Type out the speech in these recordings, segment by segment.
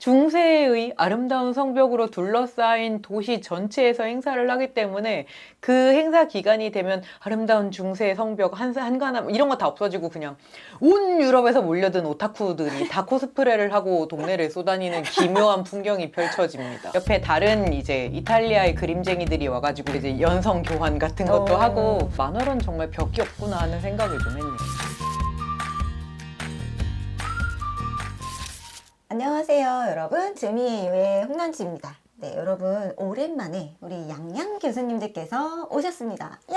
중세의 아름다운 성벽으로 둘러싸인 도시 전체에서 행사를 하기 때문에 그 행사 기간이 되면 아름다운 중세 성벽 한가나 이런 거 다 없어지고 그냥 온 유럽에서 몰려든 오타쿠들이 다 코스프레를 하고 동네를 쏘다니는 기묘한 풍경이 펼쳐집니다. 옆에 다른 이제 이탈리아의 그림쟁이들이 와가지고 이제 연성 교환 같은 것도 하고 만화로는 정말 벽이 없구나 하는 생각을 좀 했네요. 안녕하세요, 여러분. 주미의 홍난지입니다. 네, 여러분 오랜만에 우리 양양 교수님들께서 오셨습니다. 야,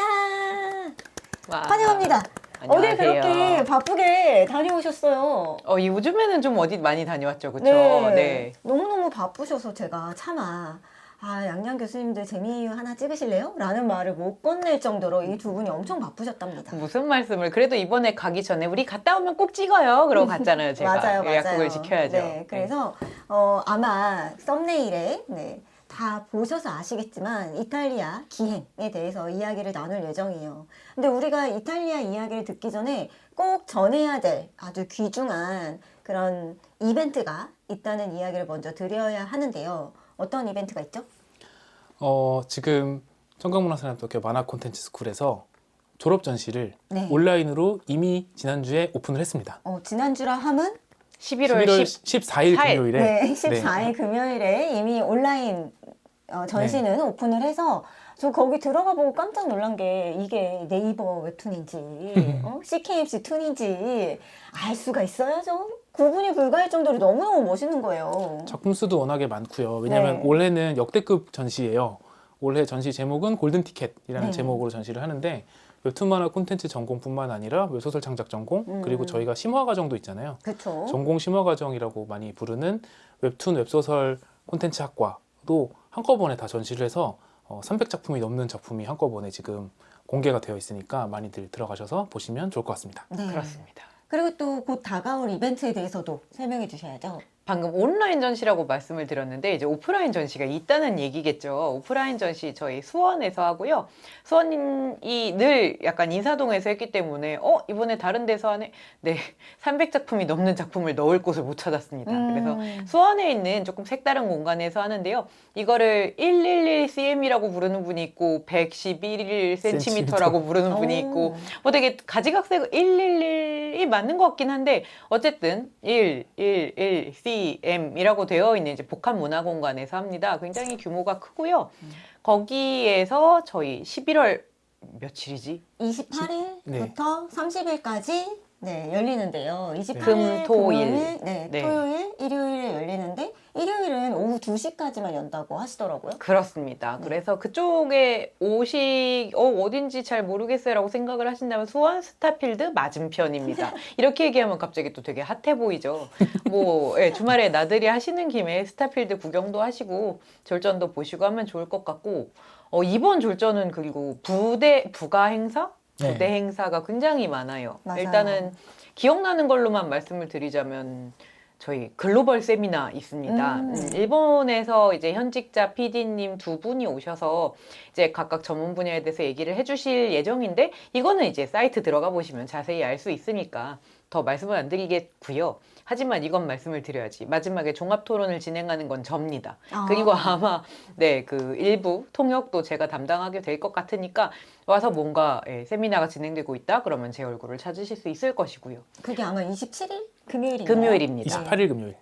와. 환영합니다. 어딜 안녕하세요. 그렇게 바쁘게 다녀오셨어요? 요즘에는 좀 어디 많이 다녀왔죠, 그쵸? 네. 너무너무 바쁘셔서 제가 차마 양양 교수님들 재미 하나 찍으실래요? 라는 말을 못 건넬 정도로 이 두 분이 엄청 바쁘셨답니다. 무슨 말씀을? 그래도 이번에 가기 전에 우리 갔다 오면 꼭 찍어요. 그러고 갔잖아요, 제가. 맞아요. 약속을 지켜야죠. 네, 그래서 아마 썸네일에 다 보셔서 아시겠지만 이탈리아 기행에 대해서 이야기를 나눌 예정이에요. 근데 우리가 이탈리아 이야기를 듣기 전에 꼭 전해야 될 아주 귀중한 그런 이벤트가 있다는 이야기를 먼저 드려야 하는데요. 어떤 이벤트가 있죠? 지금 청강문화산업대학교 만화 콘텐츠 스쿨에서 졸업 전시를 네. 온라인으로 이미 지난주에 오픈을 했습니다. 지난주라 함은 11월 14일 금요일에 네, 14일 금요일에 이미 온라인 전시는 오픈을 해서 저 거기 들어가 보고 깜짝 놀란 게 이게 네이버 웹툰인지 CKMC 툰인지 알 수가 있어야죠. 구분이 불가할 정도로 너무너무 멋있는 거예요. 작품 수도 워낙에 많고요. 왜냐하면 네. 올해는 역대급 전시예요. 올해 전시 제목은 골든 티켓이라는 네. 제목으로 전시를 하는데 웹툰 만화 콘텐츠 전공뿐만 아니라 웹소설 창작 전공 그리고 저희가 심화 과정도 있잖아요. 그렇죠. 전공 심화 과정이라고 많이 부르는 웹툰 웹소설 콘텐츠 학과도 한꺼번에 다 전시를 해서 300작품이 넘는 작품이 한꺼번에 지금 공개가 되어 있으니까 많이들 들어가셔서 보시면 좋을 것 같습니다. 네. 그렇습니다. 그리고 또 곧 다가올 이벤트에 대해서도 설명해 주셔야죠. 방금 온라인 전시라고 말씀을 드렸는데 이제 오프라인 전시가 있다는 얘기겠죠. 오프라인 전시 저희 수원에서 하고요. 수원이 늘 약간 인사동에서 했기 때문에 이번에 다른 데서 하네. 네, 300작품이 넘는 작품을 넣을 곳을 못 찾았습니다. 그래서 수원에 있는 조금 색다른 공간에서 하는데요. 이거를 111cm이라고 부르는 분이 있고 111cm라고 부르는 분이 있고 뭐 되게 가지각색 111이 맞는 것 같긴 한데 어쨌든 111cm이라고 되어 있는 이제 복합 문화 공간에서 합니다. 굉장히 규모가 크고요. 거기에서 저희 11월 며칠이지? 28일부터 30일까지 열리는데요. 28일 금, 토, 일. 금요일, 네. 토요일, 일요일에 열리는데 일요일은 오후 2시까지만 연다고 하시더라고요. 그렇습니다. 그래서 그쪽에 어딘지 잘 모르겠어요라고 생각을 하신다면 수원 스타필드 맞은편입니다. 이렇게 얘기하면 갑자기 또 되게 핫해 보이죠. 주말에 나들이 하시는 김에 스타필드 구경도 하시고 졸전도 보시고 하면 좋을 것 같고 이번 졸전은 그리고 부가 행사? 부대 행사가 굉장히 많아요. 맞아요. 일단은 기억나는 걸로만 말씀을 드리자면 저희 글로벌 세미나 있습니다. 일본에서 이제 현직자 PD님 두 분이 오셔서 이제 각각 전문 분야에 대해서 얘기를 해주실 예정인데 이거는 이제 사이트 들어가 보시면 자세히 알 수 있으니까 더 말씀을 안 드리겠고요. 하지만 이건 말씀을 드려야지. 마지막에 종합 토론을 진행하는 건 접니다. 그리고 아마 그 일부 통역도 제가 담당하게 될 것 같으니까 와서 뭔가 세미나가 진행되고 있다 그러면 제 얼굴을 찾으실 수 있을 것이고요. 그게 아마 27일? 금요일인가요? 금요일입니다. 28일 금요일.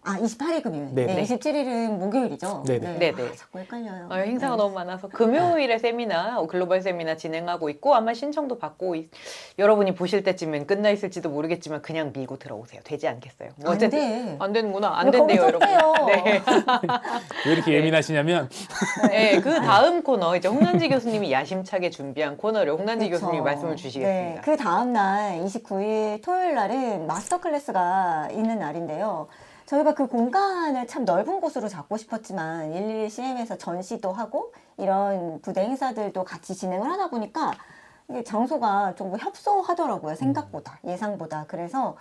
28일 금요일. 네. 네, 27일은 목요일이죠. 네네. 네네. 자꾸 헷갈려요. 행사가 너무 많아서 금요일에 세미나, 글로벌 세미나 진행하고 있고 아마 신청도 받고 여러분이 보실 때쯤엔 끝나 있을지도 모르겠지만 그냥 밀고 들어오세요. 되지 않겠어요? 안 돼. 안 되는구나. 안 왜 된대요, 거기 여러분. 좁대요? 네. 왜 이렇게 예민하시냐면 네, 그 다음 코너 이제 홍난지 교수님이 야심차게 준비한 코너를 홍난지 그렇죠. 교수님이 말씀을 주시겠습니다. 네, 그 다음 날 29일 토요일 날은 마스터 클래스가 있는 날인데요. 저희가 그 공간을 참 넓은 곳으로 잡고 싶었지만 111CM에서 전시도 하고 이런 부대 행사들도 같이 진행을 하다 보니까 이게 장소가 좀 협소하더라고요. 생각보다, 예상보다. 그래서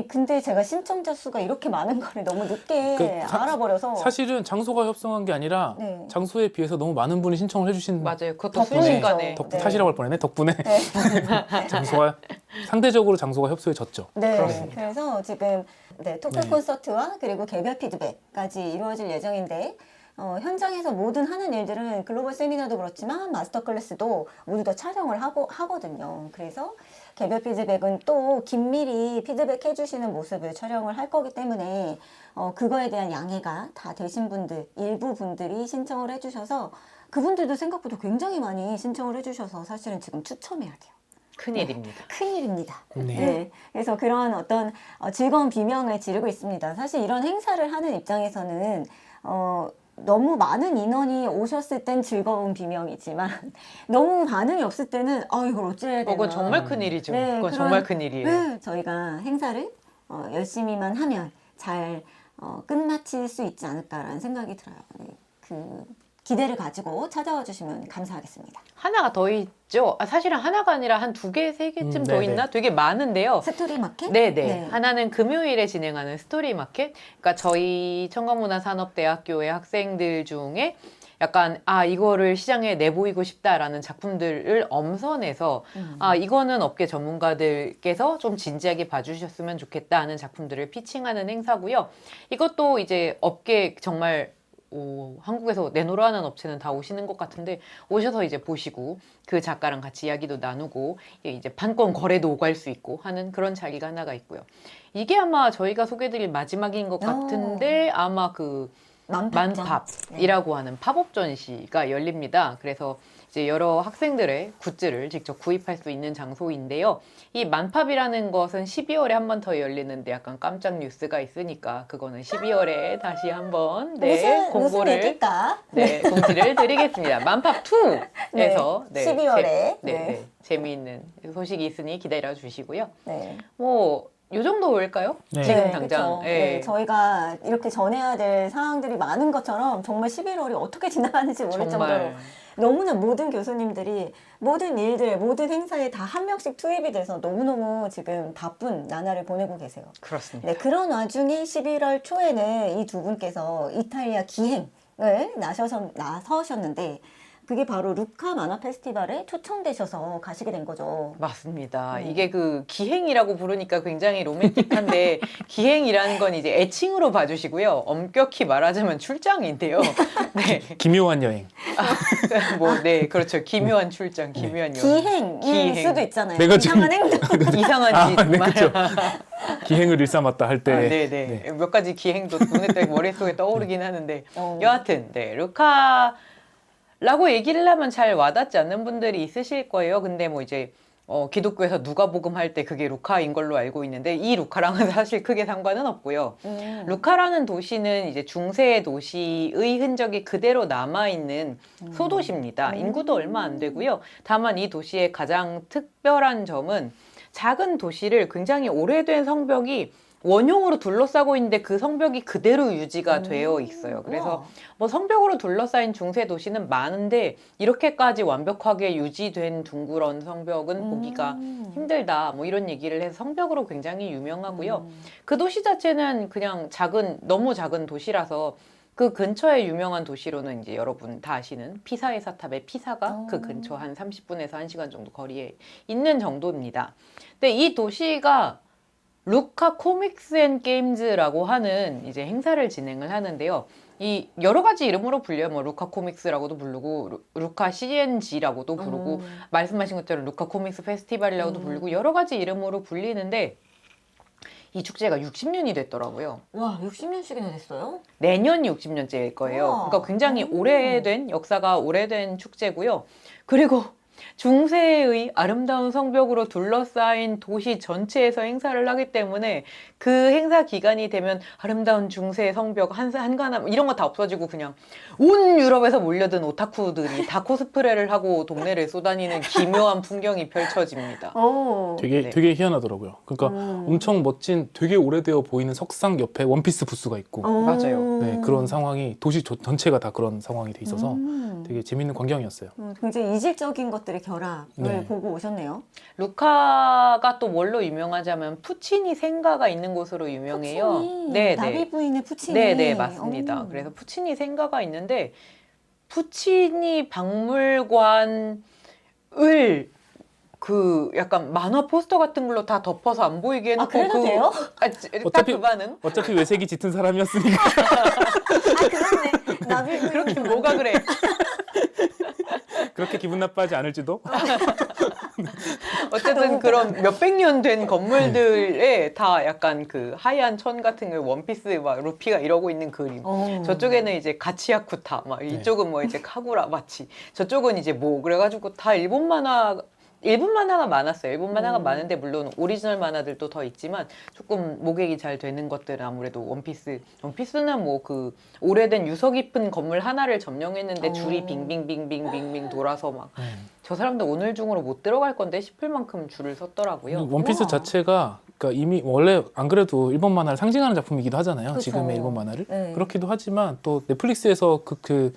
근데 제가 신청자 수가 이렇게 많은 거를 너무 늦게 알아버려서 사실은 장소가 협소한 게 아니라 네. 장소에 비해서 너무 많은 분이 신청을 해주신 맞아요. 그것도 덕분에. 순식간에. 덕분 탓이라고 할 뻔했네. 덕분에 네. 장소가 상대적으로 장소가 협소해졌죠. 네, 그렇습니다. 그래서 지금 네, 토크 네. 콘서트와 그리고 개별 피드백까지 이루어질 예정인데 현장에서 모든 하는 일들은 글로벌 세미나도 그렇지만 마스터 클래스도 모두 다 촬영을 하거든요. 그래서 개별 피드백은 또 긴밀히 피드백 해주시는 모습을 촬영을 할 거기 때문에 그거에 대한 양해가 다 되신 분들, 일부 분들이 신청을 해주셔서 그분들도 생각보다 굉장히 많이 신청을 해주셔서 사실은 지금 추첨해야 돼요. 큰일입니다. 큰일입니다. 네. 네. 그래서 그런 어떤 즐거운 비명을 지르고 있습니다. 사실 이런 행사를 하는 입장에서는 너무 많은 인원이 오셨을 땐 즐거운 비명이지만 너무 반응이 없을 때는 이걸 어찌해야 되나. 그건 정말 큰일이죠. 네, 그건 그런- 정말 큰일이에요. 네, 저희가 행사를 열심히만 하면 잘 끝마칠 수 있지 않을까라는 생각이 들어요. 네, 그 기대를 가지고 찾아와 주시면 감사하겠습니다. 하나가 더 있죠. 사실은 하나가 아니라 한 2개, 3개쯤 더 네네. 있나? 되게 많은데요. 스토리 마켓? 네네. 네. 하나는 금요일에 진행하는 스토리 마켓. 그러니까 저희 청강문화산업대학교의 학생들 중에 약간 이거를 시장에 내보이고 싶다라는 작품들을 엄선해서 이거는 업계 전문가들께서 좀 진지하게 봐주셨으면 좋겠다 하는 작품들을 피칭하는 행사고요. 이것도 이제 업계 정말 한국에서 내노라 하는 업체는 다 오시는 것 같은데 오셔서 이제 보시고 그 작가랑 같이 이야기도 나누고 이제 판권 거래도 오갈 수 있고 하는 그런 자리가 하나가 있고요. 이게 아마 저희가 소개드릴 마지막인 것 같은데 아마 그 만팝이라고 하는 팝업 전시가 열립니다. 그래서 이제 여러 학생들의 굿즈를 직접 구입할 수 있는 장소인데요. 이 만팝이라는 것은 12월에 한 번 더 열리는데 약간 깜짝 뉴스가 있으니까 그거는 12월에 다시 한번 무슨 공고를 얘기일까? 공지를 드리겠습니다. 만팝 2에서 12월에 재미있는 소식이 있으니 기다려 주시고요. 네. 요 정도일까요? 네. 지금 네, 당장. 그쵸. 네, 저희가 이렇게 전해야 될 상황들이 많은 것처럼 정말 11월이 어떻게 지나가는지 모를 정도로 정말 너무나 모든 교수님들이 모든 일들, 모든 행사에 다 한 명씩 투입이 돼서 너무너무 지금 바쁜 나날을 보내고 계세요. 그렇습니다. 네, 그런 와중에 11월 초에는 이 두 분께서 이탈리아 기행을 나서셨는데 그게 바로 루카 만화 페스티벌에 초청되셔서 가시게 된 거죠. 맞습니다. 네. 이게 그 기행이라고 부르니까 굉장히 로맨틱한데 기행이라는 건 이제 애칭으로 봐주시고요. 엄격히 말하자면 출장인데요. 네, 기묘한 여행. 그렇죠. 기묘한 출장, 기묘한 여행. 기행일 기행. 수도 있잖아요. 내가 지금- 이상한 행동. 이상한 짓. 네, 그렇죠. 기행을 일삼았다 할 때. 네네. 몇 가지 기행도 머릿속에 떠오르긴 하는데 어. 여하튼 루카라고 얘기를 하면 잘 와닿지 않는 분들이 있으실 거예요. 근데 뭐 이제 기독교에서 누가복음 할 때 그게 루카인 걸로 알고 있는데 이 루카랑은 사실 크게 상관은 없고요. 루카라는 도시는 이제 중세 도시의 흔적이 그대로 남아있는 소도시입니다. 인구도 얼마 안 되고요. 다만 이 도시의 가장 특별한 점은 작은 도시를 굉장히 오래된 성벽이 원형으로 둘러싸고 있는데 그 성벽이 그대로 유지가 되어 있어요. 그래서 뭐 성벽으로 둘러싸인 중세 도시는 많은데 이렇게까지 완벽하게 유지된 둥그런 성벽은 보기가 힘들다. 뭐 이런 얘기를 해서 성벽으로 굉장히 유명하고요. 그 도시 자체는 그냥 너무 작은 도시라서 그 근처에 유명한 도시로는 이제 여러분 다 아시는 피사의 사탑의 피사가 그 근처 한 30분에서 1시간 정도 거리에 있는 정도입니다. 근데 이 도시가 루카 코믹스 앤 게임즈라고 하는 이제 행사를 진행을 하는데요. 이 여러 가지 이름으로 불려요. 뭐 루카 코믹스라고도 부르고 루카 CNG라고도 부르고 말씀하신 것처럼 루카 코믹스 페스티벌이라고도 부르고 여러 가지 이름으로 불리는데 이 축제가 60년이 됐더라고요. 와, 60년씩이나 됐어요? 내년이 60년째일 거예요. 우와. 그러니까 굉장히 역사가 오래된 축제고요. 그리고 중세의 아름다운 성벽으로 둘러싸인 도시 전체에서 행사를 하기 때문에 그 행사 기간이 되면 아름다운 중세 성벽 한가나 이런 거 다 없어지고 그냥 온 유럽에서 몰려든 오타쿠들이 다 코스프레를 하고 동네를 쏘다니는 기묘한 풍경이 펼쳐집니다. 오. 되게 희한하더라고요. 그러니까 엄청 멋진 되게 오래되어 보이는 석상 옆에 원피스 부스가 있고 맞아요. 네, 그런 상황이 도시 전체가 다 그런 상황이 돼 있어서 되게 재밌는 광경이었어요. 굉장히 이질적인 것들의 결합을 네. 보고 오셨네요. 루카가 또 뭘로 유명하자면 푸치니 생가가 있는 곳으로 유명해요. 푸치니, 네, 나비 부인의 푸치니. 네, 맞습니다. 그래서 푸치니 생가가 있는데 푸치니 박물관을 그 약간 만화 포스터 같은 걸로 다 덮어서 안 보이게 해놓고 그래도 돼요? 딱 어차피- 그 반응? 어차피 외색이 짙은 사람이었으니까 그렇네. 나비 그렇게 뭐가 그래? 그렇게 기분 나빠하지 않을지도. 어쨌든 그런 몇백 년 된 건물들에 다 약간 그 하얀 천 같은 거 원피스 막 루피가 이러고 있는 그림. 저쪽에는 이제 가치야쿠타, 막 이쪽은 뭐 이제 카구라 마치, 저쪽은 이제 뭐 그래가지고 다 일본 만화가 많았어요. 일본 만화가 많은데 물론 오리지널 만화들도 더 있지만 조금 목액이 잘 되는 것들은 아무래도 원피스는 뭐 그 오래된 유서 깊은 건물 하나를 점령했는데 줄이 빙빙빙빙빙빙 돌아서 막 저 사람들 오늘 중으로 못 들어갈 건데 싶을 만큼 줄을 섰더라고요. 원피스 우와. 자체가 그러니까 이미 원래 안 그래도 일본 만화를 상징하는 작품이기도 하잖아요. 그쵸. 지금의 일본 만화를. 네. 그렇기도 하지만 또 넷플릭스에서 그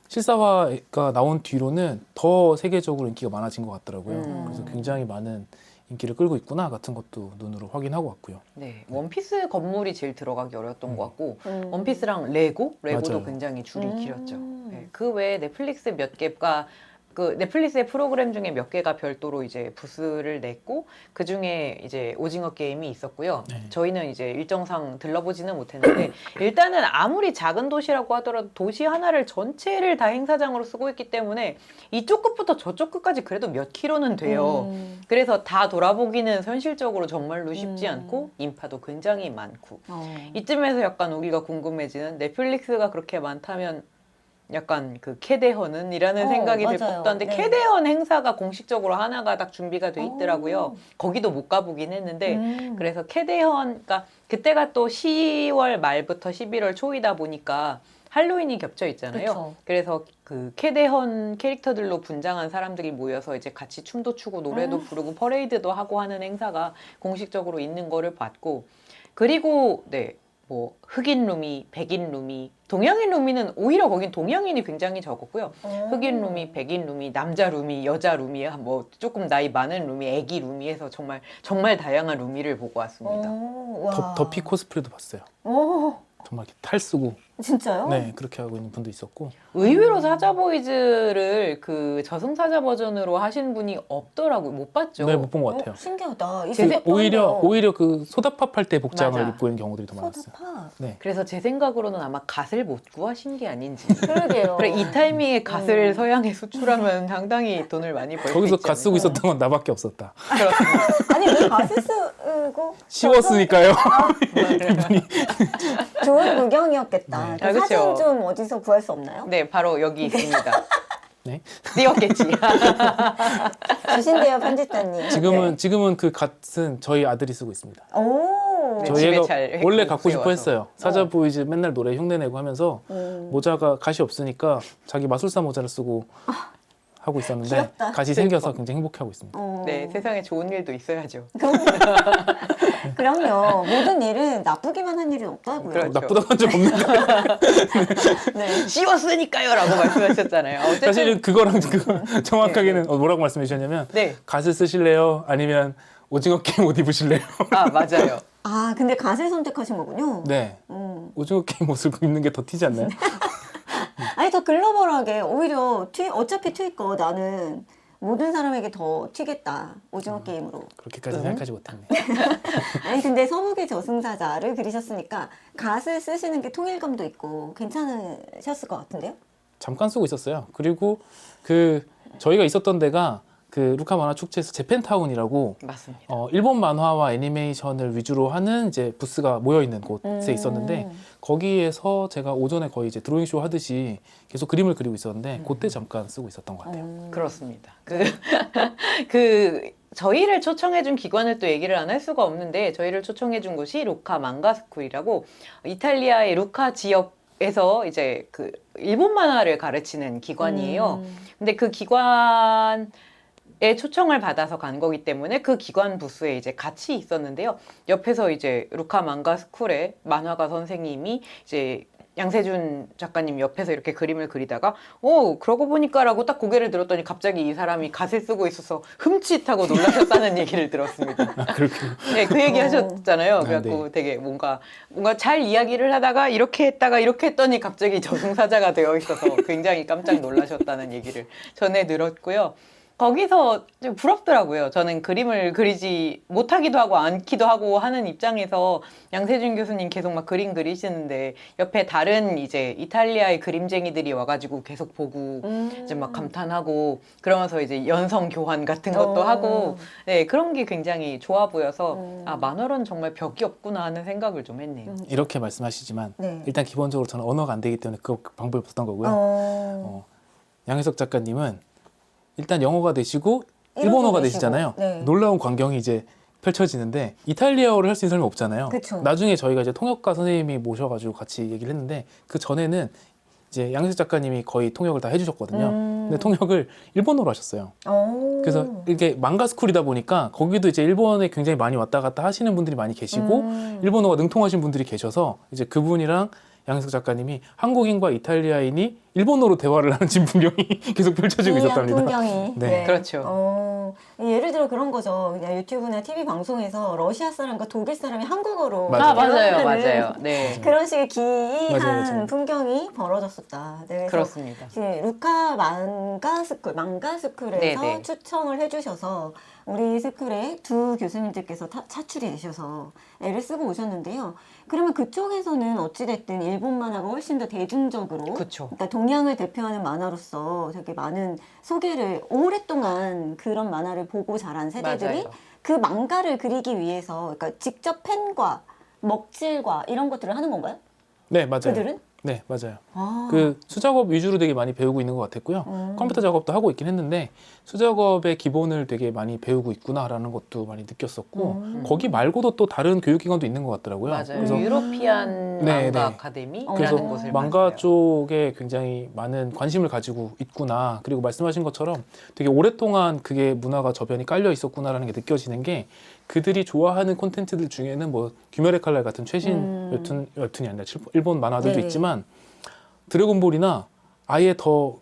실사화가 나온 뒤로는 더 세계적으로 인기가 많아진 것 같더라고요. 그래서 굉장히 많은 인기를 끌고 있구나 같은 것도 눈으로 확인하고 왔고요. 네, 원피스 건물이 제일 들어가기 어려웠던 것 같고 원피스랑 레고도 맞아요. 굉장히 줄이 길었죠. 네, 그 외에 넷플릭스 몇 개가 그 넷플릭스의 프로그램 중에 몇 개가 별도로 이제 부스를 냈고 그 중에 이제 오징어 게임이 있었고요. 네. 저희는 이제 일정상 들러보지는 못했는데 일단은 아무리 작은 도시라고 하더라도 도시 하나를 전체를 다 행사장으로 쓰고 있기 때문에 이쪽 끝부터 저쪽 끝까지 그래도 몇 킬로는 돼요. 그래서 다 돌아보기는 현실적으로 정말로 쉽지 않고 인파도 굉장히 많고 이쯤에서 약간 우리가 궁금해지는 넷플릭스가 그렇게 많다면 약간 그 캐대헌은 이라는 생각이 맞아요. 들었던데 네. 캐대헌 행사가 공식적으로 하나가 딱 준비가 돼 있더라고요. 거기도 못 가보긴 했는데 그래서 캐대헌 그러니까 그때가 또 10월 말부터 11월 초이다 보니까 할로윈이 겹쳐 있잖아요. 그쵸. 그래서 그 캐대헌 캐릭터들로 분장한 사람들이 모여서 이제 같이 춤도 추고 노래도 부르고 퍼레이드도 하고 하는 행사가 공식적으로 있는 거를 봤고 그리고 네. 뭐 흑인 루미, 백인 루미, 동양인 루미는 오히려 거긴 동양인이 굉장히 적었고요. 흑인 루미, 백인 루미, 남자 루미, 여자 루미, 뭐 조금 나이 많은 루미, 애기 루미에서 정말 다양한 루미를 보고 왔습니다. 더피 코스프레도 봤어요. 정말 이렇게 탈 쓰고 진짜요? 네 그렇게 하고 있는 분도 있었고 의외로 사자보이즈를 그 저승사자 버전으로 하신 분이 없더라고요. 못 봤죠. 네 못 본 것 같아요. 신기하다. 제세- 오히려 그 소다팝 할 때 복장을 맞아. 입고 있는 경우들이 더 많았어요. 소다파. 네. 그래서 제 생각으로는 아마 갓을 못 구하신 게 아닌지. 그러게요. 그래 이 타이밍에 갓을 서양에 수출하면 상당히 돈을 많이 벌 수 있지 거기서 갓 쓰고 않을까. 있었던 건 나밖에 없었다. 그렇습니다. 아니 왜 가스 쓰고 쉬웠으니까요. 좋은 구경이었겠다. 네. 그 아, 그쵸. 사진 좀 어디서 구할 수 없나요? 네, 바로 여기 있습니다. 네. 띄웠겠지. 주신대요 편집자님. 지금은 그 갓은 저희 아들이 쓰고 있습니다. 오. 네, 저희 집에 애가 잘 원래 해고 갖고 싶어 구해와서. 했어요. 사자보이즈 맨날 노래 흉내내고 하면서 모자가 갓이 없으니까 자기 마술사 모자를 쓰고 하고 있었는데 귀엽다. 갓이 생겨서 굉장히 행복해하고 있습니다. 네, 세상에 좋은 일도 있어야죠. 그럼요. 모든 일은 나쁘기만 한 일은 없다고요. 그렇죠. 나쁘다고 한 적 없는데 네. 씌웠으니까요라고 말씀하셨잖아요. 어쨌든 사실은 그거랑 그거 정확하게는 뭐라고 말씀해 주셨냐면 네, 갓을 쓰실래요? 아니면 오징어 게임 옷 입으실래요? 아 맞아요. 아 근데 갓을 선택하신 거군요. 네. 오징어 게임 옷을 입는 게 더 튀지 않나요? 아니 더 글로벌하게 오히려 어차피 튈 거 나는 모든 사람에게 더 튀겠다 오징어 게임으로. 그렇게까지 생각하지 못했네. 아니 근데 서북의 저승사자를 그리셨으니까 갓을 쓰시는 게 통일감도 있고 괜찮으셨을 것 같은데요? 잠깐 쓰고 있었어요. 그리고 그 저희가 있었던 데가 그 루카 만화 축제에서 재팬타운이라고 맞습니다. 일본 만화와 애니메이션을 위주로 하는 이제 부스가 모여 있는 곳에 있었는데 거기에서 제가 오전에 거의 이제 드로잉 쇼 하듯이 계속 그림을 그리고 있었는데 그때 잠깐 쓰고 있었던 것 같아요. 그렇습니다. 그 저희를 초청해준 기관을 또 얘기를 안 할 수가 없는데 저희를 초청해준 곳이 루카 망가 스쿨이라고 이탈리아의 루카 지역에서 이제 그 일본 만화를 가르치는 기관이에요. 근데 그 기관에 초청을 받아서 간 거기 때문에 그 기관 부스에 이제 같이 있었는데요. 옆에서 이제 루카 망가 스쿨의 만화가 선생님이 이제 양세준 작가님 옆에서 이렇게 그림을 그리다가 그러고 보니까라고 딱 고개를 들었더니 갑자기 이 사람이 갓을 쓰고 있어서 흠칫하고 놀라셨다는 얘기를 들었습니다. 그렇군요. 네, 그 얘기 하셨잖아요. 그래갖고 네. 되게 뭔가 잘 이야기를 하다가 이렇게 했다가 이렇게 했더니 갑자기 저승사자가 되어 있어서 굉장히 깜짝 놀라셨다는 얘기를 전해 들었고요. 거기서 좀 부럽더라고요. 저는 그림을 그리지 못하기도 하고 않기도 하고 하는 입장에서 양세준 교수님 계속 막 그림 그리시는데 옆에 다른 이제 이탈리아의 그림쟁이들이 와가지고 계속 보고 이제 막 감탄하고 그러면서 이제 연성 교환 같은 것도 하고 네, 그런 게 굉장히 좋아 보여서 아, 만화로는 정말 벽이 없구나 하는 생각을 좀 했네요. 이렇게 말씀하시지만 네. 일단 기본적으로 저는 언어가 안 되기 때문에 그 방법이 없었던 거고요. 양혜석 작가님은 일단 영어가 되시고 일본어가 되시잖아요. 네. 놀라운 광경이 이제 펼쳐지는데 이탈리아어를 할 수 있는 사람이 없잖아요. 그쵸. 나중에 저희가 이제 통역가 선생님이 모셔가지고 같이 얘기를 했는데 그 전에는 이제 양혜석 작가님이 거의 통역을 다 해주셨거든요. 근데 통역을 일본어로 하셨어요. 그래서 이게 망가 스쿨이다 보니까 거기도 이제 일본에 굉장히 많이 왔다 갔다 하시는 분들이 많이 계시고 일본어가 능통하신 분들이 계셔서 이제 그분이랑 양혜석 작가님이 한국인과 이탈리아인이 일본어로 대화를 하는 지금 풍경이 계속 펼쳐지고 있었답니다. 풍경이. 네. 그렇죠. 예를 들어 그런 거죠. 그냥 유튜브나 TV 방송에서 러시아 사람과 독일 사람이 한국어로 맞아요. 아, 맞아요, 대화하는 맞아요. 네. 그런 식의 기이한 맞아요. 풍경이 벌어졌었다. 네, 그래서 그렇습니다. 루카 망가 스쿨에서 네네. 추천을 해주셔서 우리 스쿨에 두 교수님들께서 차출이 되셔서 애를 쓰고 오셨는데요. 그러면 그쪽에서는 어찌됐든 일본 만화가 훨씬 더 대중적으로 그쵸. 그러니까 동양을 대표하는 만화로서 되게 많은 소개를 오랫동안 그런 만화를 보고 자란 세대들이 맞아요. 그 망가를 그리기 위해서 그러니까 직접 펜과 먹질과 이런 것들을 하는 건가요? 네, 맞아요. 그들은? 네, 맞아요. 아. 그 수작업 위주로 되게 많이 배우고 있는 것 같았고요. 컴퓨터 작업도 하고 있긴 했는데 수작업의 기본을 되게 많이 배우고 있구나라는 것도 많이 느꼈었고 거기 말고도 또 다른 교육기관도 있는 것 같더라고요. 맞아요. 그래서 유로피안 네, 망가 네. 아카데미라는 그래서 곳을 망가 봤어요. 쪽에 굉장히 많은 관심을 가지고 있구나. 그리고 말씀하신 것처럼 되게 오랫동안 그게 문화가 저변이 깔려 있었구나라는 게 느껴지는 게 그들이 좋아하는 콘텐츠들 중에는 뭐 귀멸의 칼날 같은 최신 웹툰이 아니라 일본 만화들도 네. 있지만 드래곤볼이나 아예 더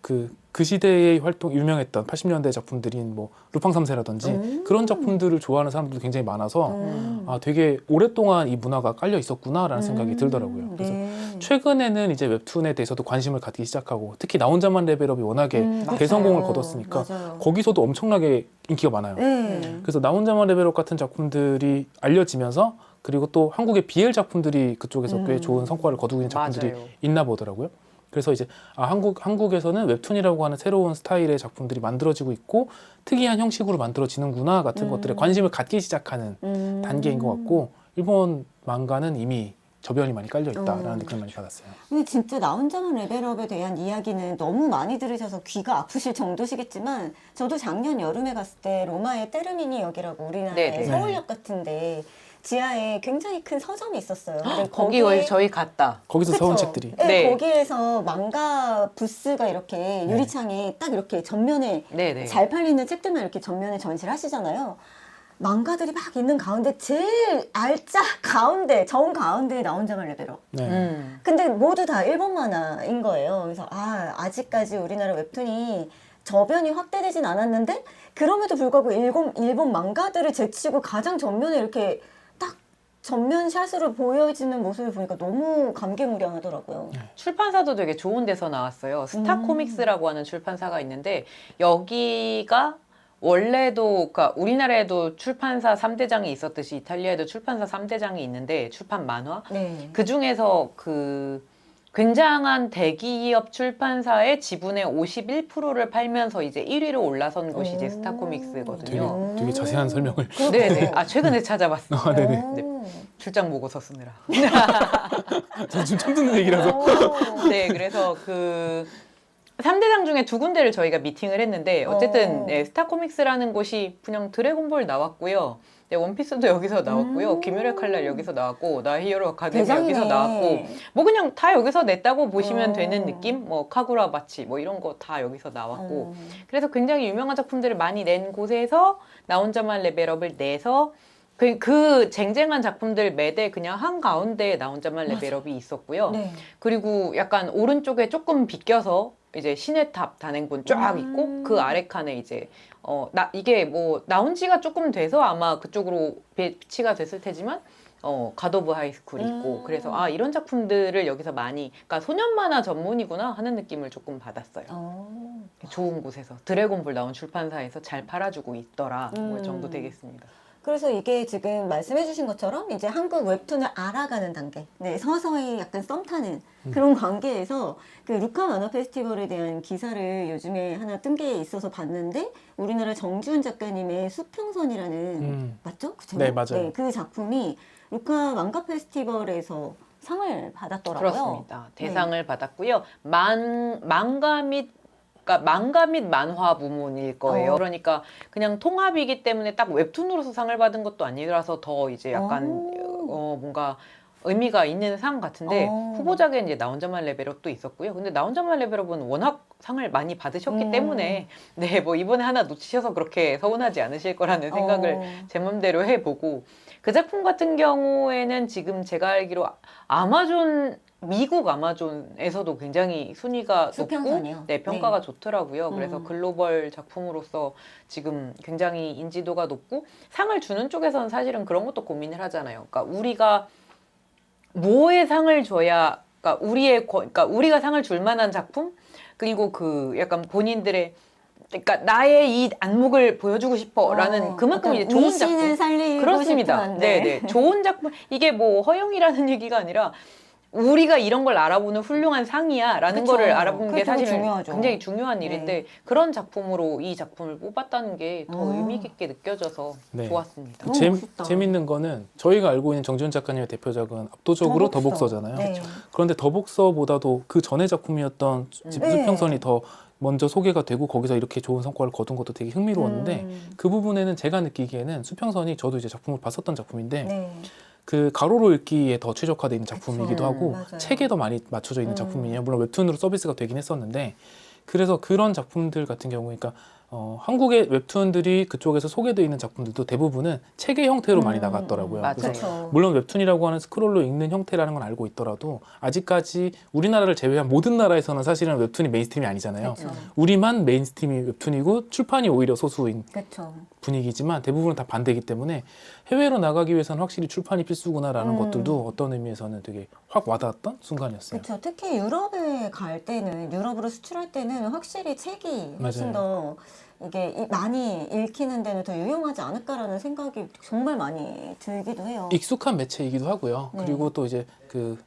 그 시대의 활동 유명했던 80년대 작품들인 뭐 루팡 3세라든지 그런 작품들을 좋아하는 사람들도 굉장히 많아서 아 되게 오랫동안 이 문화가 깔려 있었구나라는 생각이 들더라고요. 그래서 최근에는 이제 웹툰에 대해서도 관심을 갖기 시작하고 특히 나 혼자만 레벨업이 워낙에 대성공을 맞아요. 거뒀으니까 맞아요. 거기서도 엄청나게 인기가 많아요. 네. 그래서 나 혼자만 레벨업 같은 작품들이 알려지면서 그리고 또 한국의 BL 작품들이 그쪽에서 꽤 좋은 성과를 거두고 있는 작품들이 맞아요. 있나 보더라고요. 그래서 이제 한국에서는 웹툰이라고 하는 새로운 스타일의 작품들이 만들어지고 있고 특이한 형식으로 만들어지는구나 같은 것들에 관심을 갖기 시작하는 단계인 것 같고 일본 망가는 이미 저변이 많이 깔려 있다라는 느낌을 많이 받았어요. 근데 진짜 나 혼자만 레벨업에 대한 이야기는 너무 많이 들으셔서 귀가 아프실 정도시겠지만 저도 작년 여름에 갔을 때 로마의 테르미니 역이라고 우리나라의 네네. 서울역 같은데 지하에 굉장히 큰 서점이 있었어요. 근데 거기 거기에 저희 갔다. 거기서 그쵸? 사온 책들이 네, 네. 거기에서 망가 부스가 이렇게 유리창에 딱 이렇게 전면에 네네. 잘 팔리는 책들만 이렇게 전면에 전시를 하시잖아요. 망가들이 막 있는 가운데 제일 알짜 가운데 정 가운데에 나 혼자만 레벨업. 네. 근데 모두 다 일본 만화인 거예요. 그래서 아직까지 우리나라 웹툰이 저변이 확대되진 않았는데 그럼에도 불구하고 일본 망가들을 제치고 가장 전면에 이렇게 딱 전면 샷으로 보여지는 모습을 보니까 너무 감개무량하더라고요. 출판사도 되게 좋은 데서 나왔어요. 스타코믹스라고 하는 출판사가 있는데 여기가 원래도 그러니까 우리나라에도 출판사 3대장이 있었듯이 이탈리아에도 출판사 3대장이 있는데 출판 만화 네. 그 중에서 그 굉장한 대기업 출판사의 지분의 51%를 팔면서 이제 1위로 올라선 곳이 이제 스타코믹스거든요. 되게 자세한 설명을 네네. 아 최근에 찾아봤어요. 아, 네네. 출장 보고서 쓰느라. 저 지금 처음 듣는 얘기라서 네, 그래서 그 3대장 중에 두 군데를 저희가 미팅을 했는데 어쨌든 네, 스타코믹스라는 곳이 그냥 드래곤볼 나왔고요. 네, 원피스도 여기서 나왔고요. 귀멸의 칼날 여기서 나왔고 나 히어로 아카데미 대장이네. 여기서 나왔고 뭐 그냥 다 여기서 냈다고 보시면 되는 느낌? 뭐 카구라 바치 뭐 이런 거 다 여기서 나왔고 그래서 굉장히 유명한 작품들을 많이 낸 곳에서 나 혼자만 레벨업을 내서 그 쟁쟁한 작품들 매대 그냥 한가운데에 나 혼자만 레벨업이 있었고요. 네. 그리고 약간 오른쪽에 조금 비껴서 이제 신의 탑 단행본 쫙 있고 그 아래 칸에 이제 이게 뭐 나온 지가 조금 돼서 아마 그쪽으로 배치가 됐을 테지만 갓 오브 하이스쿨이 있고 그래서 이런 작품들을 여기서 많이 그러니까 소년 만화 전문이구나 하는 느낌을 조금 받았어요. 좋은 곳에서 드래곤볼 나온 출판사에서 잘 팔아주고 있더라. 뭐 정도 음. 되겠습니다. 그래서 이게 지금 말씀해주신 것처럼 이제 한국 웹툰을 알아가는 단계, 네, 서서히 약간 썸 타는 그런 관계에서 그 루카 만화 페스티벌에 대한 기사를 요즘에 하나 뜬 게 있어서 봤는데 우리나라 정지훈 작가님의 수평선이라는 맞죠? 그 제목? 네, 맞아요. 네, 그 작품이 루카 만가 페스티벌에서 상을 받았더라고요. 그렇습니다. 대상을 받았고요. 망가 및 그러니까 망가 및 만화 부문일 거예요. 그러니까 그냥 통합이기 때문에 딱 웹툰으로서 상을 받은 것도 아니라서 더 이제 약간 뭔가 의미가 있는 상 같은데 후보작에 이제 나 혼자만 레벨업도 있었고요. 근데 나 혼자만 레벨업은 워낙 상을 많이 받으셨기 때문에 네, 뭐 이번에 하나 놓치셔서 그렇게 서운하지 않으실 거라는 생각을 제 맘대로 해보고 그 작품 같은 경우에는 지금 제가 알기로 미국 아마존에서도 굉장히 순위가 높고 수평선이요? 네, 평가가 좋더라고요. 그래서 글로벌 작품으로서 지금 굉장히 인지도가 높고 상을 주는 쪽에서는 사실은 그런 것도 고민을 하잖아요. 그러니까 우리가 뭐에 상을 줘야 그러니까 우리가 상을 줄 만한 작품 그리고 그 약간 본인들의 그러니까 나의 이 안목을 보여주고 싶어라는 그만큼 이제 좋은 작품 살리고 그렇습니다. 싶은데. 네네 좋은 작품 이게 뭐 허용이라는 얘기가 아니라 우리가 이런 걸 알아보는 훌륭한 상이야라는 그쵸. 거를 알아보는 게 그게 되게 사실은 중요하죠. 굉장히 중요한 일인데 그런 작품으로 이 작품을 뽑았다는 게 더 의미 깊게 느껴져서 네. 좋았습니다. 너무 멋있다. 재밌는 거는 저희가 알고 있는 정지훈 작가님의 대표작은 압도적으로 더복서잖아요. 네. 그런데 더복서보다도 그 전의 작품이었던 수평선이 더 먼저 소개가 되고 거기서 이렇게 좋은 성과를 거둔 것도 되게 흥미로웠는데 그 부분에는 제가 느끼기에는 수평선이 저도 이제 작품을 봤었던 작품인데 네. 그 가로로 읽기에 더 최적화되어 있는 작품이기도 그쵸. 하고 맞아요. 책에 더 많이 맞춰져 있는 작품이에요. 물론 웹툰으로 서비스가 되긴 했었는데 그래서 그런 작품들 같은 경우 그러니까 한국의 웹툰들이 그쪽에서 소개되어 있는 작품들도 대부분은 책의 형태로 많이 나갔더라고요. 맞아요. 그래서 그쵸. 물론 웹툰이라고 하는 스크롤로 읽는 형태라는 건 알고 있더라도 아직까지 우리나라를 제외한 모든 나라에서는 사실은 웹툰이 메인스트림이 아니잖아요. 그쵸. 우리만 메인스트림이 웹툰이고 출판이 오히려 소수인 그렇죠. 분위기지만 대부분은 다 반대이기 때문에 해외로 나가기 위해서는 확실히 출판이 필수구나라는 것들도 어떤 의미에서는 되게 확 와닿았던 순간이었어요. 그렇죠. 특히 유럽에 갈 때는 유럽으로 수출할 때는 확실히 책이 훨씬 맞아요. 더 이게 많이 읽히는 데는 더 유용하지 않을까라는 생각이 정말 많이 들기도 해요. 익숙한 매체이기도 하고요. 네. 그리고 또 이제 그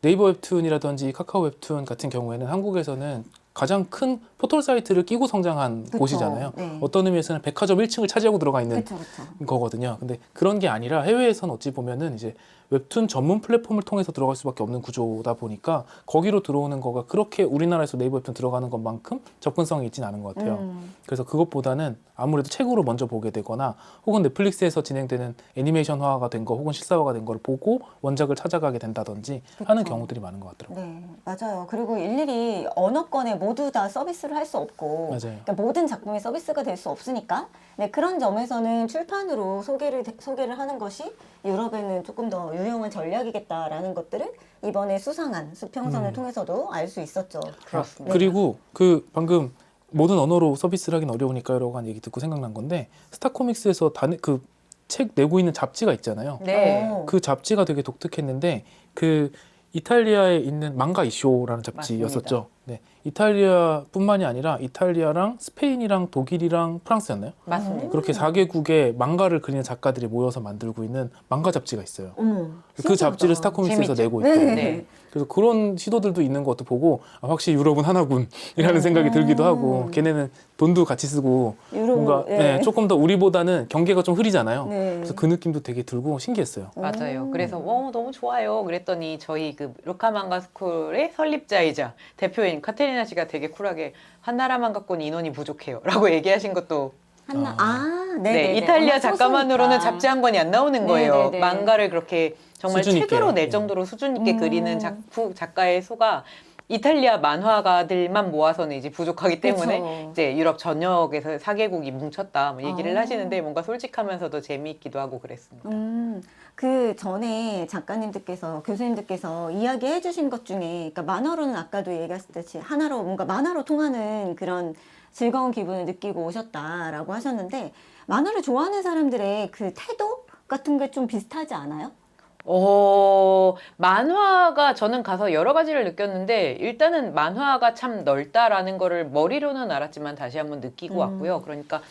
네이버 웹툰이라든지 카카오 웹툰 같은 경우에는 한국에서는 가장 큰 포털 사이트를 끼고 성장한 그쵸. 곳이잖아요. 네. 어떤 의미에서는 백화점 1층을 차지하고 들어가 있는 그렇죠, 그렇죠. 거거든요. 근데 그런 게 아니라 해외에서는 어찌 보면은 이제 웹툰 전문 플랫폼을 통해서 들어갈 수밖에 없는 구조다 보니까 거기로 들어오는 거가 그렇게 우리나라에서 네이버 웹툰 들어가는 것만큼 접근성이 있진 않은 것 같아요. 그래서 그것보다는 아무래도 책으로 먼저 보게 되거나 혹은 넷플릭스에서 진행되는 애니메이션화가 된 거 혹은 실사화가 된 걸 보고 원작을 찾아가게 된다든지 하는 그쵸. 경우들이 많은 것 같더라고요. 네, 맞아요. 그리고 일일이 언어권에 모두 다 서비스를 할 수 없고, 맞아요. 그러니까 모든 작품이 서비스가 될 수 없으니까, 네, 그런 점에서는 출판으로 소개를 하는 것이 유럽에는 조금 더 유용한 전략이겠다라는 것들을 이번에 수상한 수평선을 통해서도 알 수 있었죠. 그렇습니다. 그리고 그 방금 모든 언어로 서비스를 하긴 어려우니까 라고 한 얘기 듣고 생각난 건데 스타코믹스에서 그 책 내고 있는 잡지가 있잖아요. 네. 그 잡지가 되게 독특했는데 그 이탈리아에 있는 망가 이쇼라는 잡지였었죠. 네. 이탈리아뿐만이 아니라 이탈리아랑 스페인이랑 독일이랑 프랑스였나요? 맞습니다. 그렇게 4개국의 망가를 그리는 작가들이 모여서 만들고 있는 망가 잡지가 있어요. 어머, 그 잡지를 스타코믹스에서 재밌죠? 내고 네. 있거든요. 네. 그래서 그런 시도들도 있는 것도 보고 확실히 유럽은 하나군이라는 생각이 들기도 하고 걔네는 돈도 같이 쓰고 유럽, 뭔가 네. 조금 더 우리보다는 경계가 좀 흐리잖아요. 네. 그래서 그 느낌도 되게 들고 신기했어요. 맞아요. 그래서 너무 좋아요. 그랬더니 저희 그 루카망가 스쿨의 설립자이자 대표인 카테리나 씨가 되게 쿨하게 한 나라만 갖고는 인원이 부족해요라고 얘기하신 것도 네, 이탈리아 작가만으로는 잡지 한 권이 안 나오는 거예요. 네네네. 망가를 그렇게 정말 수준 있게. 책으로 낼 정도로 수준 있게 그리는 작가의 수가 이탈리아 만화가들만 모아서는 이제 부족하기 때문에 그쵸. 이제 유럽 전역에서 4개국이 뭉쳤다 뭐 얘기를 하시는데 뭔가 솔직하면서도 재미있기도 하고 그랬습니다. 그 전에 작가님들께서 교수님들께서 이야기해 주신 것 중에 그러니까 만화로는 아까도 얘기했듯이 하나로 뭔가 만화로 통하는 그런 즐거운 기분을 느끼고 오셨다라고 하셨는데 만화를 좋아하는 사람들의 그 태도 같은 게 좀 비슷하지 않아요? 만화가 저는 가서 여러 가지를 느꼈는데 일단은 만화가 참 넓다라는 거를 머리로는 알았지만 다시 한번 느끼고 왔고요. 그러니까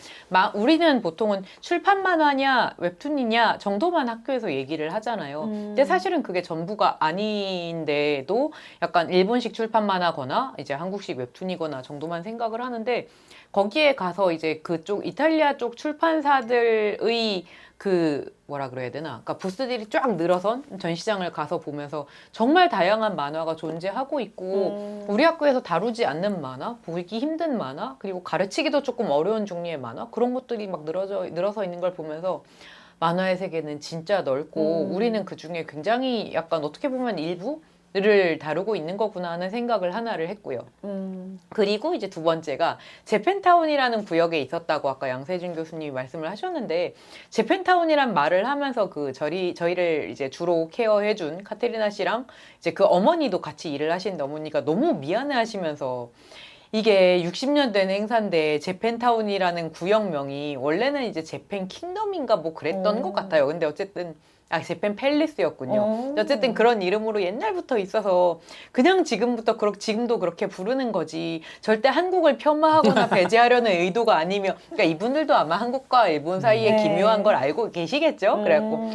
우리는 보통은 출판 만화냐 웹툰이냐 정도만 학교에서 얘기를 하잖아요. 근데 사실은 그게 전부가 아닌데도 약간 일본식 출판 만화거나 이제 한국식 웹툰이거나 정도만 생각을 하는데 거기에 가서 이제 그쪽 이탈리아 쪽 출판사들의 그 뭐라 그래야 되나? 그러니까 부스들이 쫙 늘어선 전시장을 가서 보면서 정말 다양한 만화가 존재하고 있고 우리 학교에서 다루지 않는 만화, 보기 힘든 만화, 그리고 가르치기도 조금 어려운 종류의 만화 그런 것들이 막 늘어서 있는 걸 보면서 만화의 세계는 진짜 넓고 우리는 그 중에 굉장히 약간 어떻게 보면 일부를 다루고 있는 거구나 하는 생각을 하나를 했고요. 그리고 이제 두 번째가 재팬타운이라는 구역에 있었다고 아까 양세준 교수님이 말씀을 하셨는데 재팬타운이란 말을 하면서 저희를 이제 주로 케어해준 카테리나 씨랑 이제 그 어머니도 같이 일을 하신 어머니가 너무 미안해 하시면서 이게 60년 된 행사인데 재팬타운이라는 구역명이 원래는 이제 재팬 킹덤인가 뭐 그랬던 것 같아요. 근데 어쨌든 재팬 팰리스였군요. 어쨌든 그런 이름으로 옛날부터 있어서 그냥 지금도 그렇게 부르는 거지. 절대 한국을 폄하하거나 배제하려는 의도가 아니며, 그러니까 이분들도 아마 한국과 일본 사이에 네. 기묘한 걸 알고 계시겠죠. 그래갖고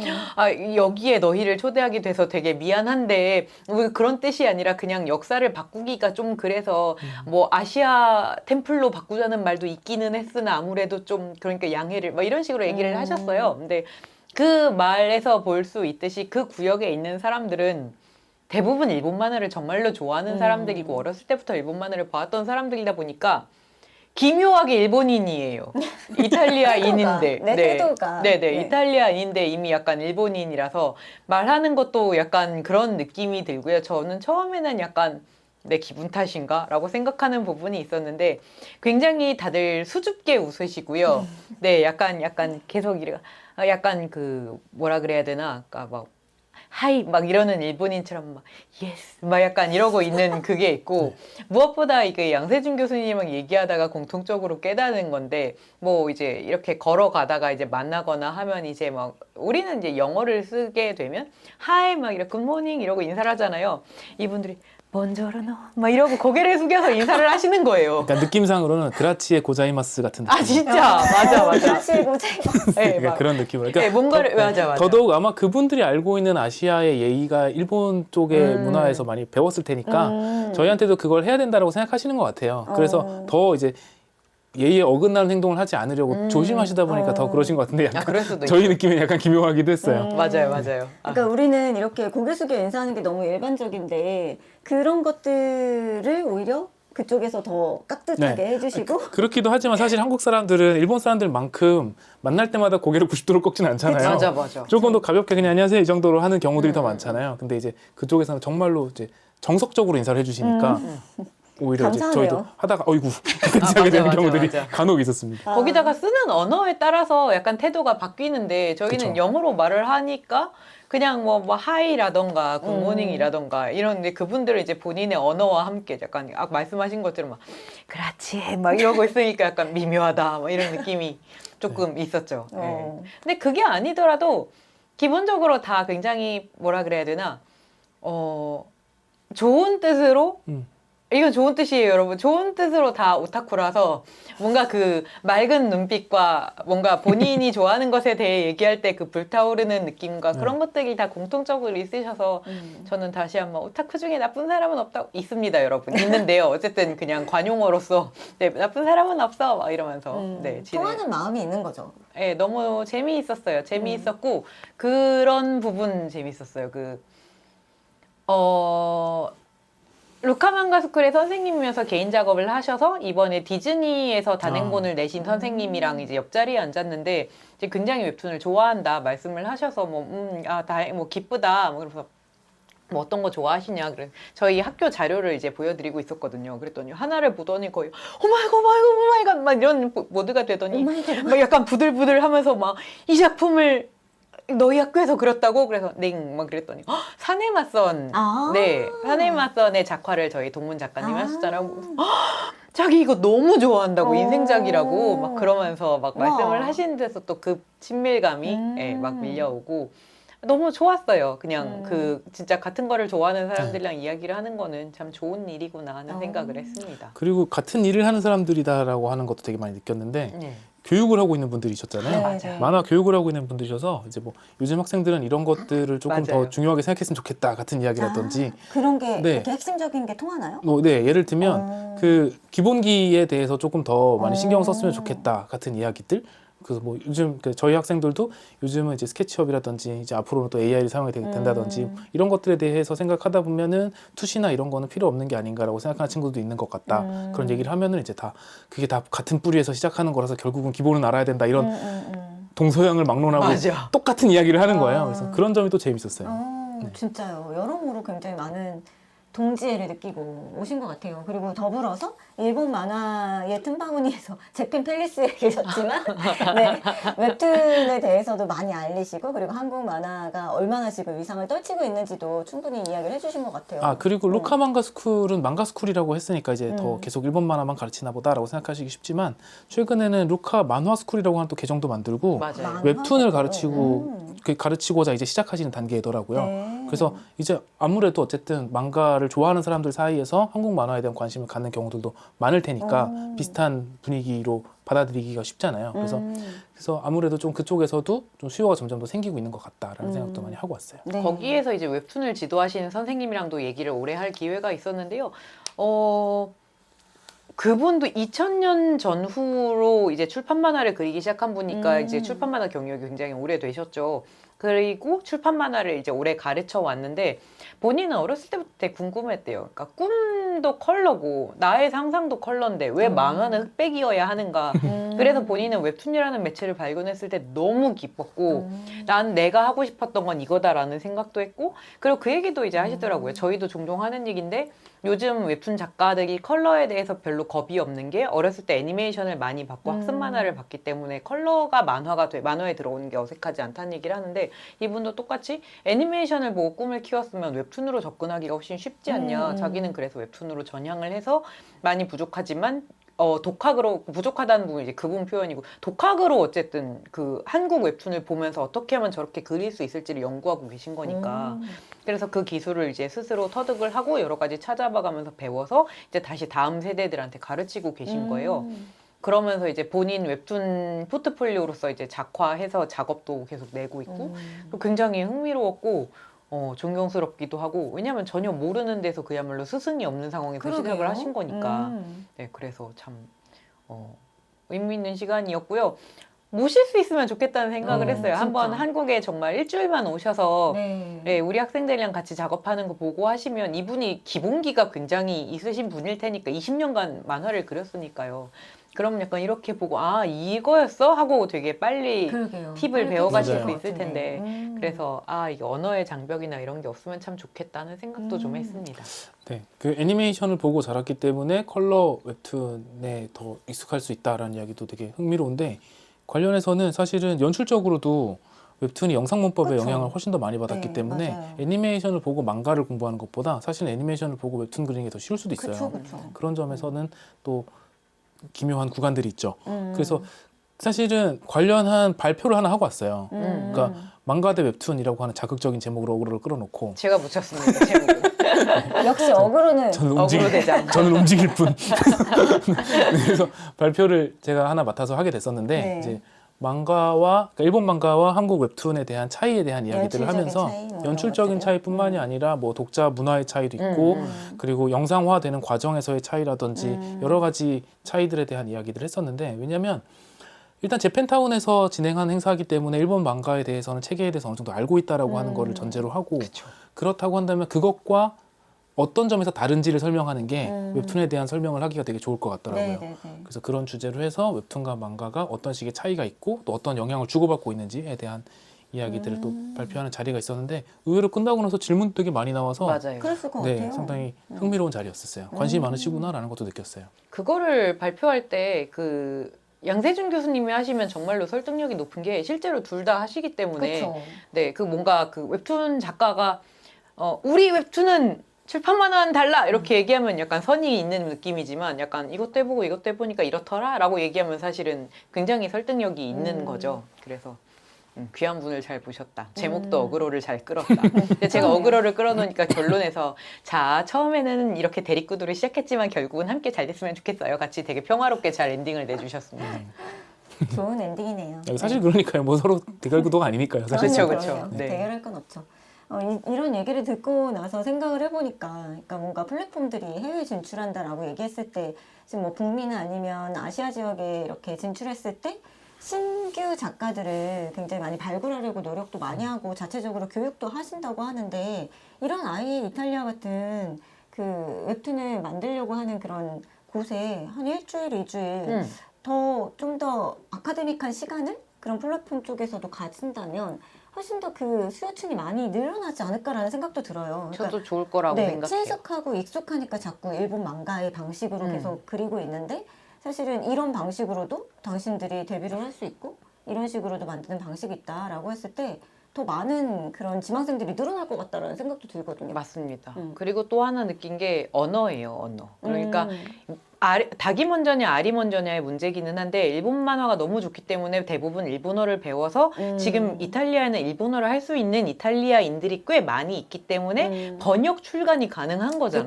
여기에 너희를 초대하게 돼서 되게 미안한데 그런 뜻이 아니라 그냥 역사를 바꾸기가 좀 그래서 뭐 아시아 템플로 바꾸자는 말도 있기는 했으나 아무래도 좀 그러니까 양해를 뭐 이런 식으로 얘기를 하셨어요. 근데 그 말에서 볼 수 있듯이 그 구역에 있는 사람들은 대부분 일본 만화를 정말로 좋아하는 사람들이고 어렸을 때부터 일본 만화를 봐왔던 사람들이다 보니까 기묘하게 일본인이에요. 이탈리아인인데. 태도가. 네. 이탈리아인인데 이미 약간 일본인이라서 말하는 것도 약간 그런 느낌이 들고요. 저는 처음에는 약간 내 기분 탓인가? 라고 생각하는 부분이 있었는데 굉장히 다들 수줍게 웃으시고요. 네, 약간 계속 약간 그 뭐라 그래야 되나? 아까 막 하이 막 이러는 일본인처럼 막 예스 막 약간 이러고 있는 그게 있고 무엇보다 이게 양세준 교수님이랑 얘기하다가 공통적으로 깨닫는 건데 뭐 이제 이렇게 걸어가다가 이제 만나거나 하면 이제 막 우리는 이제 영어를 쓰게 되면 하이 막 이렇게 굿모닝 이러고 인사를 하잖아요. 이분들이 먼저로노 막 이러고 고개를 숙여서 인사를 하시는 거예요. 그러니까 느낌상으로는 그라치에 고자이마스 같은 느낌. 진짜 맞아. 사실 고자이마스. 네, 그러니까 막, 그런 느낌으로. 네, 뭔가를 맞아. 더더욱 아마 그분들이 알고 있는 아시아의 예의가 일본 쪽의 문화에서 많이 배웠을 테니까 저희한테도 그걸 해야 된다고 생각하시는 것 같아요. 그래서 더 이제 예의에 어긋나는 행동을 하지 않으려고 조심하시다 보니까 더 그러신 것 같은데 약간 그럴 수도 저희 느낌이 약간 기묘하기도 했어요. 맞아요. 그러니까 우리는 이렇게 고개 숙여 인사하는 게 너무 일반적인데 그런 것들을 오히려 그쪽에서 더 깍듯하게 해주시고 그렇기도 하지만 사실 한국 사람들은 일본 사람들만큼 만날 때마다 고개를 90도로 꺾지는 않잖아요. 맞아. 조금 더 가볍게 그냥 안녕하세요 이 정도로 하는 경우들이 더 많잖아요. 근데 이제 그쪽에서는 정말로 이제 정석적으로 인사를 해주시니까 오히려 이제 감사하네요. 저희도 하다가 어이구 같이 하게 되는 경우들이 맞아. 간혹 있었습니다. 거기다가 쓰는 언어에 따라서 약간 태도가 바뀌는데 저희는 그쵸. 영어로 말을 하니까 그냥 뭐 하이라던가 굿모닝이라던가 이런데 그분들은 이제 본인의 언어와 함께 약간 아까 말씀하신 것처럼 막 그렇지 막 이러고 있으니까 약간 미묘하다 막 이런 느낌이 조금 있었죠. 네. 근데 그게 아니더라도 기본적으로 다 굉장히 뭐라 그래야 되나 좋은 뜻으로 이건 좋은 뜻이에요, 여러분. 좋은 뜻으로 다 오타쿠라서 뭔가 그 맑은 눈빛과 뭔가 본인이 좋아하는 것에 대해 얘기할 때 그 불타오르는 느낌과 그런 것들이 다 공통적으로 있으셔서 저는 다시 한번 오타쿠 중에 나쁜 사람은 없다고 있습니다, 여러분. 있는데요. 어쨌든 그냥 관용어로서 네, 나쁜 사람은 없어 막 이러면서 네, 통하는 마음이 있는 거죠. 네, 너무 재미있었어요. 재미있었고 그런 부분 재미있었어요. 루카만가스쿨의 선생님이면서 개인 작업을 하셔서 이번에 디즈니에서 단행본을 내신 선생님이랑 이제 옆자리에 앉았는데 이제 굉장히 웹툰을 좋아한다 말씀을 하셔서 뭐 기쁘다 뭐 그래서 뭐 어떤 거 좋아하시냐 그래 저희 학교 자료를 이제 보여드리고 있었거든요. 그랬더니 하나를 보더니 거의 오마이갓 막 이런 모드가 되더니 막 약간 부들부들하면서 막 이 작품을 너희 학교에서 그렸다고? 그래서 막 그랬더니 사내 맞선 네 사내 맞선의 작화를 저희 동문 작가님이 하셨잖아요. 자기 이거 너무 좋아한다고 인생작이라고 막 그러면서 막 말씀을 하시는 데서 또 그 친밀감이 막 밀려오고 너무 좋았어요. 그냥 음. 그 진짜 같은 거를 좋아하는 사람들이랑 이야기를 하는 거는 참 좋은 일이구나 하는 어. 생각을 했습니다. 그리고 같은 일을 하는 사람들이다라고 하는 것도 되게 많이 느꼈는데 네. 교육을 하고 있는 분들이셨잖아요. 맞아요. 만화 교육을 하고 있는 분들이셔서 이제 뭐 요즘 학생들은 이런 것들을 조금 더 맞아요. 중요하게 생각했으면 좋겠다 같은 이야기라든지 그런 게 네. 이렇게 핵심적인 게 통하나요? 뭐 네, 예를 들면 그 기본기에 대해서 조금 더 많이 신경 썼으면 좋겠다 같은 이야기들. 그래서 뭐 요즘 저희 학생들도 요즘은 이제 스케치업이라든지 이제 앞으로는 또 AI를 사용이 된다든지 이런 것들에 대해서 생각하다 보면은 투시나 이런 거는 필요 없는 게 아닌가라고 생각하는 친구도 있는 것 같다. 그런 얘기를 하면은 이제 다 그게 다 같은 뿌리에서 시작하는 거라서 결국은 기본은 알아야 된다 이런 동서양을 막론하고 맞아. 똑같은 이야기를 하는 거예요. 아. 그래서 그런 점이 또 재밌었어요. 네. 진짜요. 여러모로 굉장히 많은 동지애를 느끼고 오신 것 같아요. 그리고 더불어서 일본 만화의 틈바구니에서 재팬 팰리스에 계셨지만 네, 웹툰에 대해서도 많이 알리시고 그리고 한국 만화가 얼마나 지금 위상을 떨치고 있는지도 충분히 이야기를 해주신 것 같아요. 아 그리고 루카 망가 스쿨은 망가 스쿨이라고 했으니까 이제 더 음. 계속 일본 만화만 가르치나 보다라고 생각하시기 쉽지만 최근에는 루카 만화 스쿨이라고 하는 또 계정도 만들고 맞아요. 만화 웹툰을 같아요. 가르치고자 이제 시작하시는 단계더라고요. 네. 그래서 이제 아무래도 어쨌든 망가를 좋아하는 사람들 사이에서 한국 만화에 대한 관심을 갖는 경우들도 많을 테니까 비슷한 분위기로 받아들이기가 쉽잖아요. 그래서 아무래도 좀 그쪽에서도 좀 수요가 점점 더 생기고 있는 것 같다라는 생각도 많이 하고 왔어요. 네. 거기에서 이제 웹툰을 지도하시는 선생님이랑도 얘기를 오래 할 기회가 있었는데요. 그분도 2000년 전후로 이제 출판 만화를 그리기 시작한 분이니까 이제 출판 만화 경력이 굉장히 오래되셨죠. 그리고 출판 만화를 이제 오래 가르쳐 왔는데 본인은 어렸을 때부터 되게 궁금했대요. 그러니까 꿈도 컬러고 나의 상상도 컬러인데 왜 만화는 흑백이어야 하는가. 그래서 본인은 웹툰이라는 매체를 발견했을 때 너무 기뻤고 난 내가 하고 싶었던 건 이거다라는 생각도 했고 그리고 그 얘기도 이제 하시더라고요. 저희도 종종 하는 얘기인데 요즘 웹툰 작가들이 컬러에 대해서 별로 겁이 없는 게 어렸을 때 애니메이션을 많이 받고 학습 만화를 봤기 때문에 컬러가 만화에 들어오는 게 어색하지 않다는 얘기를 하는데 이분도 똑같이 애니메이션을 보고 꿈을 키웠으면 웹툰으로 접근하기가 훨씬 쉽지 않냐. 자기는 그래서 웹툰으로 전향을 해서 많이 부족하지만 독학으로 부족하다는 부분이 이제 그분 표현이고 독학으로 어쨌든 그 한국 웹툰을 보면서 어떻게 하면 저렇게 그릴 수 있을지를 연구하고 계신 거니까 그래서 그 기술을 이제 스스로 터득을 하고 여러 가지 찾아봐가면서 배워서 이제 다시 다음 세대들한테 가르치고 계신 거예요. 그러면서 이제 본인 웹툰 포트폴리오로서 이제 작화해서 작업도 계속 내고 있고 굉장히 흥미로웠고 존경스럽기도 하고 왜냐하면 전혀 모르는 데서 그야말로 스승이 없는 상황에서 그러게요. 시작을 하신 거니까 네 그래서 참 의미 있는 시간이었고요. 모실 수 있으면 좋겠다는 생각을 했어요. 진짜. 한번 한국에 정말 일주일만 오셔서 네. 네, 우리 학생들이랑 같이 작업하는 거 보고 하시면 이분이 기본기가 굉장히 있으신 분일 테니까 20년간 만화를 그렸으니까요. 그러면 약간 이렇게 보고 아 이거였어? 하고 되게 빨리 그러게요. 팁을 빨리 배워가실 맞아요. 수 있을 같은데. 텐데 그래서 아 이게 언어의 장벽이나 이런 게 없으면 참 좋겠다는 생각도 좀 했습니다. 네, 그 애니메이션을 보고 자랐기 때문에 컬러 웹툰에 더 익숙할 수 있다라는 이야기도 되게 흥미로운데 관련해서는 사실은 연출적으로도 웹툰이 영상 문법의 그쵸. 영향을 훨씬 더 많이 받았기 네, 때문에 맞아요. 애니메이션을 보고 망가를 공부하는 것보다 사실 애니메이션을 보고 웹툰 그리는 게 더 쉬울 수도 있어요. 그쵸. 그런 점에서는 또 기묘한 구간들이 있죠. 음. 그래서 사실은 관련한 발표를 하나 하고 왔어요. 그러니까 망가 대 웹툰이라고 하는 자극적인 제목으로 어그로를 끌어놓고 제가 붙였습니다. 제목을. 역시 어그로는 어그로 대장. 저는 움직일 뿐. 네, 그래서 발표를 제가 하나 맡아서 하게 됐었는데 네. 이제 망가와 그러니까 일본 망가와 한국 웹툰에 대한 차이에 대한 이야기들을 연출적인 하면서 차이, 뭐 이런 연출적인 것들을. 차이뿐만이 아니라 뭐 독자 문화의 차이도 있고 그리고 영상화되는 과정에서의 차이라든지 여러 가지 차이들에 대한 이야기들을 했었는데 왜냐하면 일단 재팬타운에서 진행한 행사이기 때문에 일본 망가에 대해서는 체계에 대해서 어느 정도 알고 있다라고 하는 거를 전제로 하고 그쵸. 그렇다고 한다면 그것과 어떤 점에서 다른지를 설명하는 게 웹툰에 대한 설명을 하기가 되게 좋을 것 같더라고요. 네네네. 그래서 그런 주제로 해서 웹툰과 망가가 어떤 식의 차이가 있고 또 어떤 영향을 주고받고 있는지에 대한 이야기들을 또 발표하는 자리가 있었는데 의외로 끝나고 나서 질문도 되게 많이 나와서 맞아요. 그랬을 것 네, 같아요. 상당히 흥미로운 자리였었어요. 관심이 많으시구나라는 것도 느꼈어요. 그거를 발표할 때 그 양세준 교수님이 하시면 정말로 설득력이 높은 게 실제로 둘 다 하시기 때문에 그쵸. 네, 그 뭔가 그 웹툰 작가가 우리 웹툰은 출판 만화는 달라 이렇게 얘기하면 약간 선이 있는 느낌이지만 약간 이것도 해보고 이것도 해보니까 이렇더라 라고 얘기하면 사실은 굉장히 설득력이 있는 거죠. 그래서 귀한 분을 잘 보셨다. 제목도 어그로를 잘 끌었다. 근데 제가 어그로를 끌어놓으니까 결론에서 자 처음에는 이렇게 대립구도를 시작했지만 결국은 함께 잘 됐으면 좋겠어요. 같이 되게 평화롭게 잘 엔딩을 내주셨습니다. 좋은 엔딩이네요. 사실 그러니까요. 뭐 서로 대결 구도가 아니니까요. 사실. 그렇죠, 그럼요, 그렇죠. 그럼요. 네. 대결할 건 없죠. 이런 얘기를 듣고 나서 생각을 해보니까, 그러니까 뭔가 플랫폼들이 해외 진출한다라고 얘기했을 때, 지금 뭐 북미나 아니면 아시아 지역에 이렇게 진출했을 때, 신규 작가들을 굉장히 많이 발굴하려고 노력도 많이 하고 자체적으로 교육도 하신다고 하는데, 이런 아예 이탈리아 같은 그 웹툰을 만들려고 하는 그런 곳에 한 일주일, 이주일 좀 더 아카데믹한 시간을 그런 플랫폼 쪽에서도 가진다면 훨씬 더 그 수요층이 많이 늘어나지 않을까라는 생각도 들어요. 그러니까 저도 좋을 거라고 네, 생각해요. 친숙하고 익숙하니까 자꾸 일본 망가의 방식으로 계속 그리고 있는데, 사실은 이런 방식으로도 당신들이 데뷔를 할 수 있고 이런 식으로도 만드는 방식이 있다라고 했을 때 더 많은 그런 지망생들이 늘어날 것 같다라는 생각도 들거든요. 맞습니다. 그리고 또 하나 느낀 게 언어예요, 언어. 그러니까 음. 닭이 먼저냐 알이 먼저냐의 문제기는 한데 일본 만화가 너무 좋기 때문에 대부분 일본어를 배워서 지금 이탈리아에는 일본어를 할 수 있는 이탈리아인들이 꽤 많이 있기 때문에 번역 출간이 가능한 거잖아요.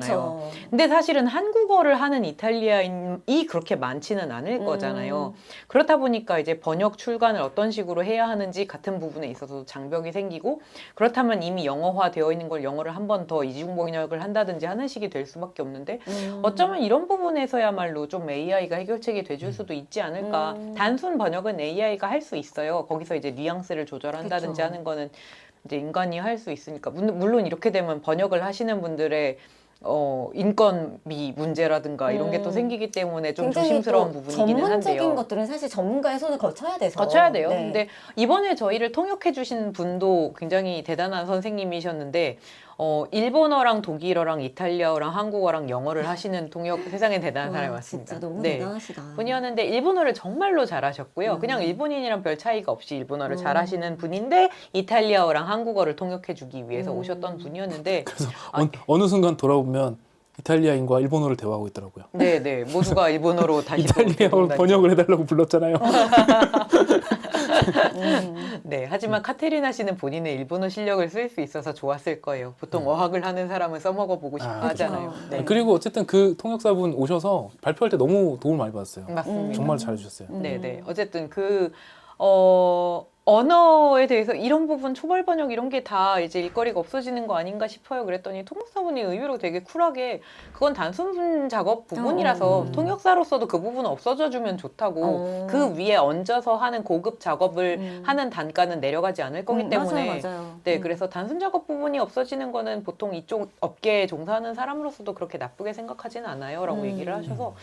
그쵸. 근데 사실은 한국어를 하는 이탈리아인이 그렇게 많지는 않을 거잖아요. 그렇다 보니까 이제 번역 출간을 어떤 식으로 해야 하는지 같은 부분에 있어서 장벽이 생기고, 그렇다면 이미 영어화 되어 있는 걸 영어를 한 번 더 이중 번역을 한다든지 하는 식이 될 수밖에 없는데, 어쩌면 이런 부분에서야말로 좀 AI가 해결책이 돼줄 수도 있지 않을까. 단순 번역은 AI가 할 수 있어요. 거기서 이제 뉘앙스를 조절한다든지 그쵸. 하는 거는 이제 인간이 할 수 있으니까. 물론 이렇게 되면 번역을 하시는 분들의 인건비 문제라든가 이런 게 또 생기기 때문에 좀 굉장히 조심스러운 또 부분이기는 전문적인 한데요. 것들은 사실 전문가의 손을 거쳐야 돼서. 거쳐야 돼요. 네. 근데 이번에 저희를 통역해 주신 분도 굉장히 대단한 선생님이셨는데, 일본어랑 독일어랑 이탈리아어랑 한국어랑 영어를 하시는 통역 세상에 대단한 와, 사람이 왔습니다. 진짜 너무 네. 대단하시다. 분이었는데 일본어를 정말로 잘하셨고요. 그냥 일본인이랑 별 차이가 없이 일본어를 잘하시는 분인데 이탈리아어랑 한국어를 통역해주기 위해서 오셨던 분이었는데, 그래서 어느 순간 돌아보면 이탈리아인과 일본어를 대화하고 있더라고요. 네네 모두가 일본어로 다시 이탈리아어로 번역을 해달라고 불렀잖아요. 네, 하지만 카테리나 씨는 본인의 일본어 실력을 쓸 수 있어서 좋았을 거예요. 보통 어학을 하는 사람은 써먹어 보고 싶어 하잖아요. 그렇죠. 네. 그리고 어쨌든 그 통역사분 오셔서 발표할 때 너무 도움을 많이 받았어요. 맞습니다. 정말 잘해주셨어요. 네네. 어쨌든 언어에 대해서 이런 부분 초벌 번역 이런 게 다 이제 일거리가 없어지는 거 아닌가 싶어요. 그랬더니 통역사분이 의외로 되게 쿨하게 그건 단순 작업 부분이라서 통역사로서도 그 부분은 없어져 주면 좋다고, 그 위에 얹어서 하는 고급 작업을 하는 단가는 내려가지 않을 거기 때문에 맞아요. 네, 그래서 단순 작업 부분이 없어지는 거는 보통 이쪽 업계에 종사하는 사람으로서도 그렇게 나쁘게 생각하지는 않아요 라고 얘기를 하셔서,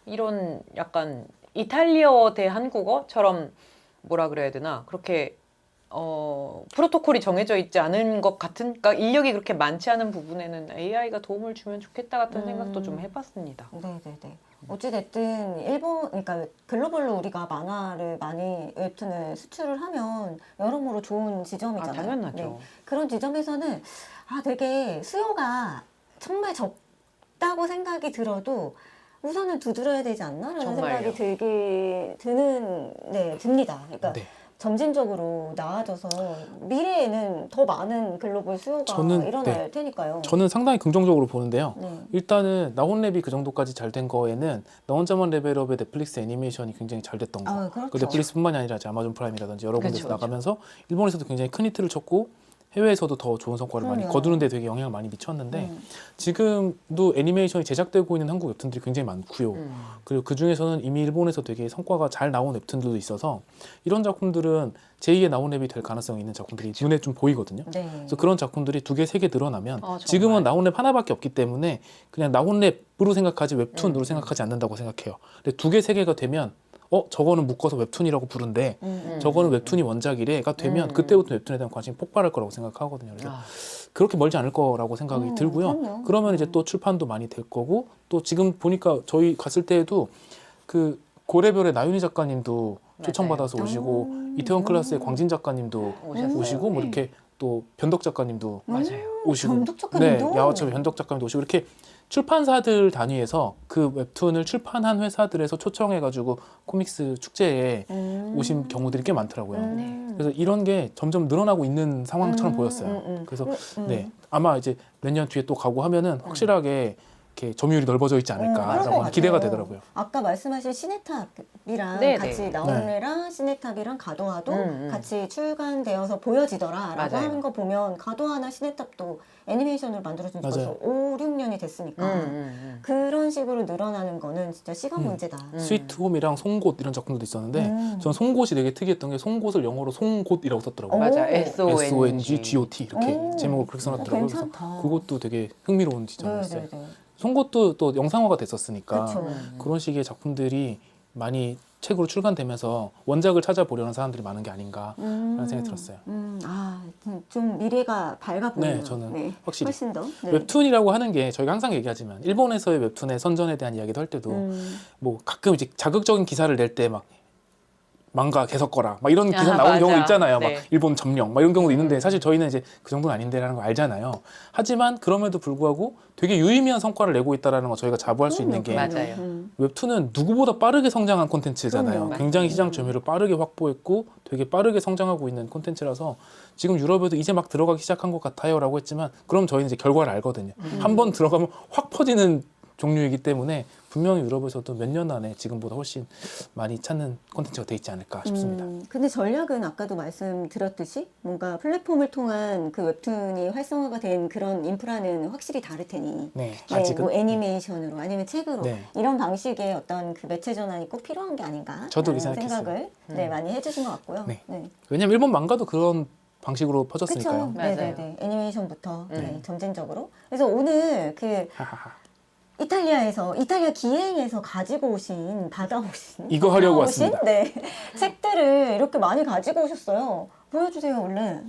이런 약간 이탈리아어 대 한국어처럼 뭐라 그래야 되나, 그렇게 프로토콜이 정해져 있지 않은 것 같은, 그러니까 인력이 그렇게 많지 않은 부분에는 AI가 도움을 주면 좋겠다 같은 생각도 좀 해봤습니다. 네네네. 어찌됐든 그러니까 글로벌로 우리가 만화를 많이 웹툰을 수출을 하면 여러모로 좋은 지점이잖아요. 당연하죠. 네. 그런 지점에서는 되게 수요가 정말 적다고 생각이 들어도 우선은 두드려야 되지 않나라는 정말요. 생각이 듭니다. 그러니까 네. 점진적으로 나아져서 미래에는 더 많은 글로벌 수요가 저는, 일어날 테니까요. 저는 상당히 긍정적으로 보는데요. 네. 일단은 나혼랩이 그 정도까지 잘 된 거에는 나 혼자만 레벨업의 넷플릭스 애니메이션이 굉장히 잘 됐던 거. 그렇죠. 그 넷플릭스뿐만이 아니라 이제 아마존 프라임이라든지 여러 군데서 그쵸, 나가면서 일본에서도 굉장히 큰 히트를 쳤고 해외에서도 더 좋은 성과를 많이 그럼요. 거두는 데 되게 영향을 많이 미쳤는데, 지금도 애니메이션이 제작되고 있는 한국 웹툰들이 굉장히 많고요. 그리고 그 중에서는 이미 일본에서 되게 성과가 잘 나온 웹툰들도 있어서 이런 작품들은 제2의 나온랩이 될 가능성이 있는 작품들이 눈에 좀 보이거든요. 네. 그래서 그런 작품들이 2개, 3개 늘어나면 정말. 지금은 나온랩 하나밖에 없기 때문에 그냥 나온랩으로 생각하지 웹툰으로 생각하지 않는다고 생각해요. 근데 2개, 3개가 되면 저거는 묶어서 웹툰이라고 부른데 저거는 웹툰이 원작이래가 되면 그때부터 웹툰에 대한 관심이 폭발할 거라고 생각하거든요. 그래서 그렇게 멀지 않을 거라고 생각이 들고요. 그럼요. 그러면 이제 또 출판도 많이 될 거고, 또 지금 보니까 저희 갔을 때에도 그 고래별의 나윤희 작가님도 초청받아서 오시고, 이태원 클라스의 광진 작가님도 오셨어요. 오시고, 뭐 이렇게 또 변덕 작가님도 맞아요. 오시고, 변덕 작가님도? 네, 야화첩의 변덕 작가님도 오시고, 이렇게 출판사들 단위에서 그 웹툰을 출판한 회사들에서 초청해가지고 코믹스 축제에 오신 경우들이 꽤 많더라고요. 그래서 이런 게 점점 늘어나고 있는 상황처럼 보였어요. 그래서 네, 아마 이제 몇 년 뒤에 또 가고 하면은 확실하게 이렇게 점유율이 넓어져 있지 그런 것 않을까라고 같아요. 기대가 되더라고요. 아까 말씀하신 시네탑이랑 네, 같이 네. 나온 애랑 시네탑이랑 가도화도 같이 출간되어서 보여지더라라고 맞아요. 하는 거 보면 가도화나 시네탑도 애니메이션으로 만들어진 지 맞아요. 벌써 5, 6년이 됐으니까 그런 식으로 늘어나는 거는 진짜 시간 문제다. 스위트 홈이랑 송곳 이런 작품들도 있었는데 전 송곳이 되게 특이했던 게 송곳을 영어로 송곳이라고 썼더라고요. 맞아. 오. SONG. 이렇게 오. 제목을 그렇게 써놨더라고요. 그래서 괜찮다. 그것도 되게 흥미로운 지점이었어요. 네네네. 송곳도 또 영상화가 됐었으니까 그쵸. 그런 식의 작품들이 많이 책으로 출간되면서 원작을 찾아보려는 사람들이 많은 게 아닌가라는 생각이 들었어요. 좀 미래가 밝아 보여요. 네, 저는 확실히. 훨씬 더. 네. 웹툰이라고 하는 게 저희가 항상 얘기하지만 일본에서의 웹툰의 선전에 대한 이야기도 할 때도 뭐 가끔 이제 자극적인 기사를 낼 때 막 망가 계속 거라 막 이런 기사 나오는 맞아. 경우 있잖아요. 네. 막 일본 점령 막 이런 경우도 있는데 사실 저희는 이제 그 정도는 아닌데라는 걸 알잖아요. 하지만 그럼에도 불구하고 되게 유의미한 성과를 내고 있다라는 거 저희가 자부할 수 있는 게 맞아요. 웹툰은 누구보다 빠르게 성장한 콘텐츠잖아요. 그럼요. 굉장히 시장 점유율을 빠르게 확보했고 되게 빠르게 성장하고 있는 콘텐츠라서 지금 유럽에도 이제 막 들어가기 시작한 것 같아요라고 했지만 그럼 저희는 이제 결과를 알거든요. 한 번 들어가면 확 퍼지는 종류이기 때문에 분명히 유럽에서도 몇 년 안에 지금보다 훨씬 많이 찾는 콘텐츠가 돼 있지 않을까 싶습니다. 근데 전략은 아까도 말씀드렸듯이 뭔가 플랫폼을 통한 그 웹툰이 활성화가 된 그런 인프라는 확실히 다를 테니 네, 네, 아직은 뭐 애니메이션으로 아니면 책으로 네. 이런 방식의 어떤 그 매체 전환이 꼭 필요한 게 아닌가 저도 그 라는 생각했어요. 생각을 네, 많이 해주신 것 같고요. 네. 네. 왜냐면 일본 망가도 그런 방식으로 퍼졌으니까요. 그렇죠. 맞아요. 네네네. 애니메이션부터 네, 점진적으로. 그래서 오늘 그 하하하. 이탈리아 기행에서 가지고 오신 받아오신 이거 하려고 받아오신, 왔습니다. 네 책들을 이렇게 많이 가지고 오셨어요. 보여주세요 원래.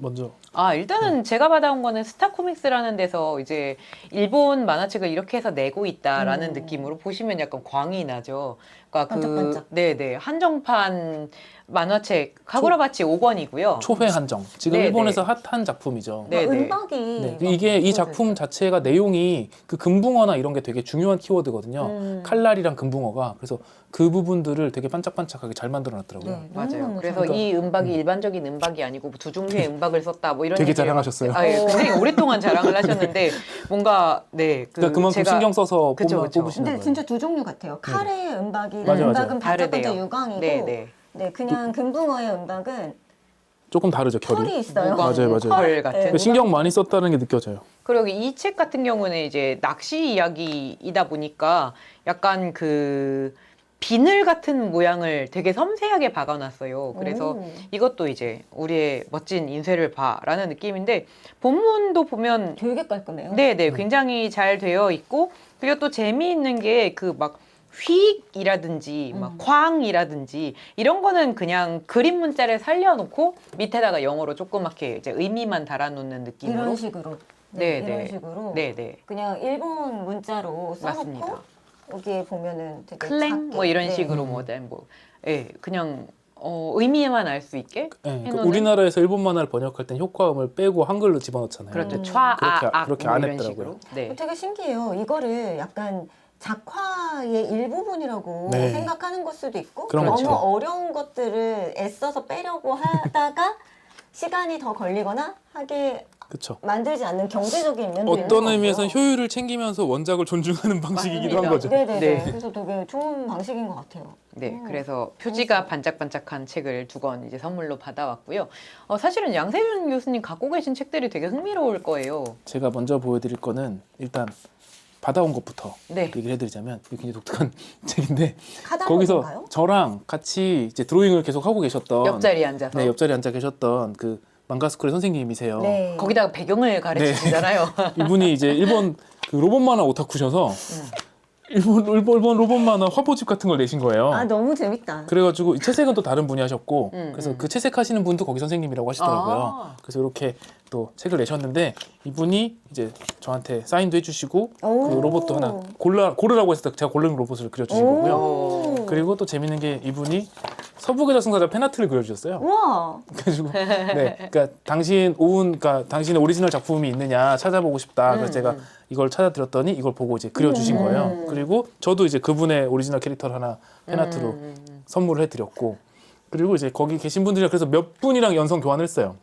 먼저 일단은 제가 받아온 거는 스타코믹스라는 데서 이제 일본 만화책을 이렇게 해서 내고 있다라는 느낌으로 보시면 약간 광이 나죠. 그러니까 반짝반짝. 네네 한정판 만화책 카구라바치 5권이고요. 초회 한정. 지금 네, 일본에서 핫한 작품이죠. 네, 네. 은박이 네, 막 이게 이 보여져 작품 있어요. 자체가 내용이 그 금붕어나 이런 게 되게 중요한 키워드거든요. 칼날이랑 금붕어가 그래서 그 부분들을 되게 반짝반짝하게 잘 만들어놨더라고요. 네, 맞아요. 너무너무 그래서 잘 이 음박이 일반적인 음박이 아니고 두 종류의 음박을 썼다 뭐 이런 되게 얘기를 자랑하셨어요. 예, 굉장히 오랫동안 자랑을 하셨는데 뭔가 네, 그러니까 그만큼 제가 신경 써서 그쵸, 그쵸. 뽑으시는 근데 거예요. 진짜 두 종류 같아요. 칼의 은박이는 맞아요, 맞아요. 은박은 반짝반짝 다르대요. 유광이고 네, 네. 네, 그냥 금붕어의 은박은 조금 다르죠, 결이. 털이 있어요. 무광 맞아요, 맞아요. 펄 같은. 네. 신경 많이 썼다는 게 느껴져요. 그리고 이 책 같은 경우는 이제 낚시 이야기이다 보니까 약간 그 비늘 같은 모양을 되게 섬세하게 박아놨어요. 그래서 오. 이것도 이제 우리의 멋진 인쇄를 봐라는 느낌인데 본문도 보면 되게 깔끔해요. 네네 굉장히 잘 되어 있고 그리고 또 재미있는 게 그 막 휙이라든지 막 쾅이라든지 이런 거는 그냥 그림 문자를 살려놓고 밑에다가 영어로 조그맣게 이제 의미만 달아놓는 느낌으로 이런 식으로. 네, 이런 네. 식으로. 네네 그냥 일본 문자로 써놓고 맞습니다. 여기에 보면은 되게 클랭 작게. 뭐 이런 네. 식으로 예, 그냥 의미만 알 수 있게 네, 그 해놓는 우리나라에서 일본 만화를 번역할 땐 효과음을 빼고 한글로 집어넣잖아요. 그렇죠. 그렇게 촤아악 안 이런 했더라고요. 식으로. 네. 되게 신기해요. 이거를 약간 작화의 일부분이라고 네. 생각하는 걸 수도 있고 그런 너무 거죠. 어려운 것들을 애써서 빼려고 하다가 시간이 더 걸리거나 하게 그렇죠. 만들지 않는 경제적인 면도 있는 어떤 것 의미에서는 같아요. 효율을 챙기면서 원작을 존중하는 방식이기도 한 맞습니다. 거죠. 네네네. 네. 그래서 되게 좋은 방식인 것 같아요. 네, 그래서 표지가 반짝반짝한 책을 2권 이제 선물로 받아왔고요. 사실은 양세준 교수님 갖고 계신 책들이 되게 흥미로울 거예요. 제가 먼저 보여드릴 거는 일단 받아온 것부터 네. 얘기를 해드리자면 이게 굉장히 독특한 책인데 카다로그인가요? 거기서 저랑 같이 이제 드로잉을 계속 하고 계셨던 옆자리에 앉아서 네, 옆자리에 앉아 계셨던 그 망가스쿨의 선생님이세요. 네. 거기다가 배경을 가르치시잖아요. 이분이 이제 일본 그 로봇 만화 오타쿠셔서 일본 로봇 만화 화보집 같은 걸 내신 거예요. 아 너무 재밌다. 그래가지고 이 채색은 또 다른 분이 하셨고 음, 그래서 그 채색하시는 분도 거기 선생님이라고 하시더라고요. 아. 그래서 이렇게 또 책을 내셨는데 이분이 이제 저한테 사인도 해주시고 오. 그 로봇도 하나 고르라고 해서 제가 고른 로봇을 그려주신 거고요. 오. 그리고 또 재밌는 게 이분이 서북의 저승사자 팬아트를 그려주셨어요. 우와. 그래가지고 네, 그러니까 그러니까 당신의 오리지널 작품이 있느냐 찾아보고 싶다. 그래서 제가 이걸 찾아드렸더니 이걸 보고 이제 그려주신 거예요. 그리고 저도 이제 그분의 오리지널 캐릭터를 하나 팬아트로 선물을 해드렸고, 그리고 이제 거기 계신 분들이랑 그래서 몇 분이랑 연성 교환을 했어요.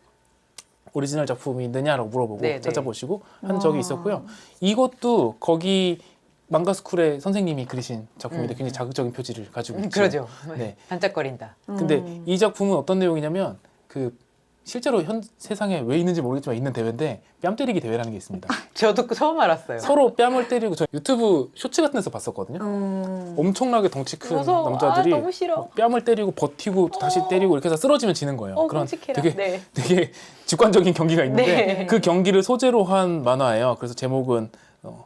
오리지널 작품이 있느냐라고 물어보고 네, 네. 찾아보시고 한 적이 있었고요. 이것도 거기 망가스쿨의 선생님이 그리신 작품인데 굉장히 자극적인 표지를 가지고 있죠. 그러죠. 네. 반짝거린다. 근데 이 작품은 어떤 내용이냐면 그 실제로 현 세상에 왜 있는지 모르겠지만 있는 대회인데 뺨 때리기 대회라는 게 있습니다. 저도 처음 알았어요. 서로 뺨을 때리고 저 유튜브 쇼츠 같은 데서 봤었거든요. 엄청나게 덩치 큰 무서워. 남자들이 아, 너무 싫어. 뺨을 때리고 버티고 다시 때리고 이렇게 해서 쓰러지면 지는 거예요. 그런 끔찍해라. 되게 네. 되게 직관적인 경기가 있는데 네. 그 경기를 소재로 한 만화예요. 그래서 제목은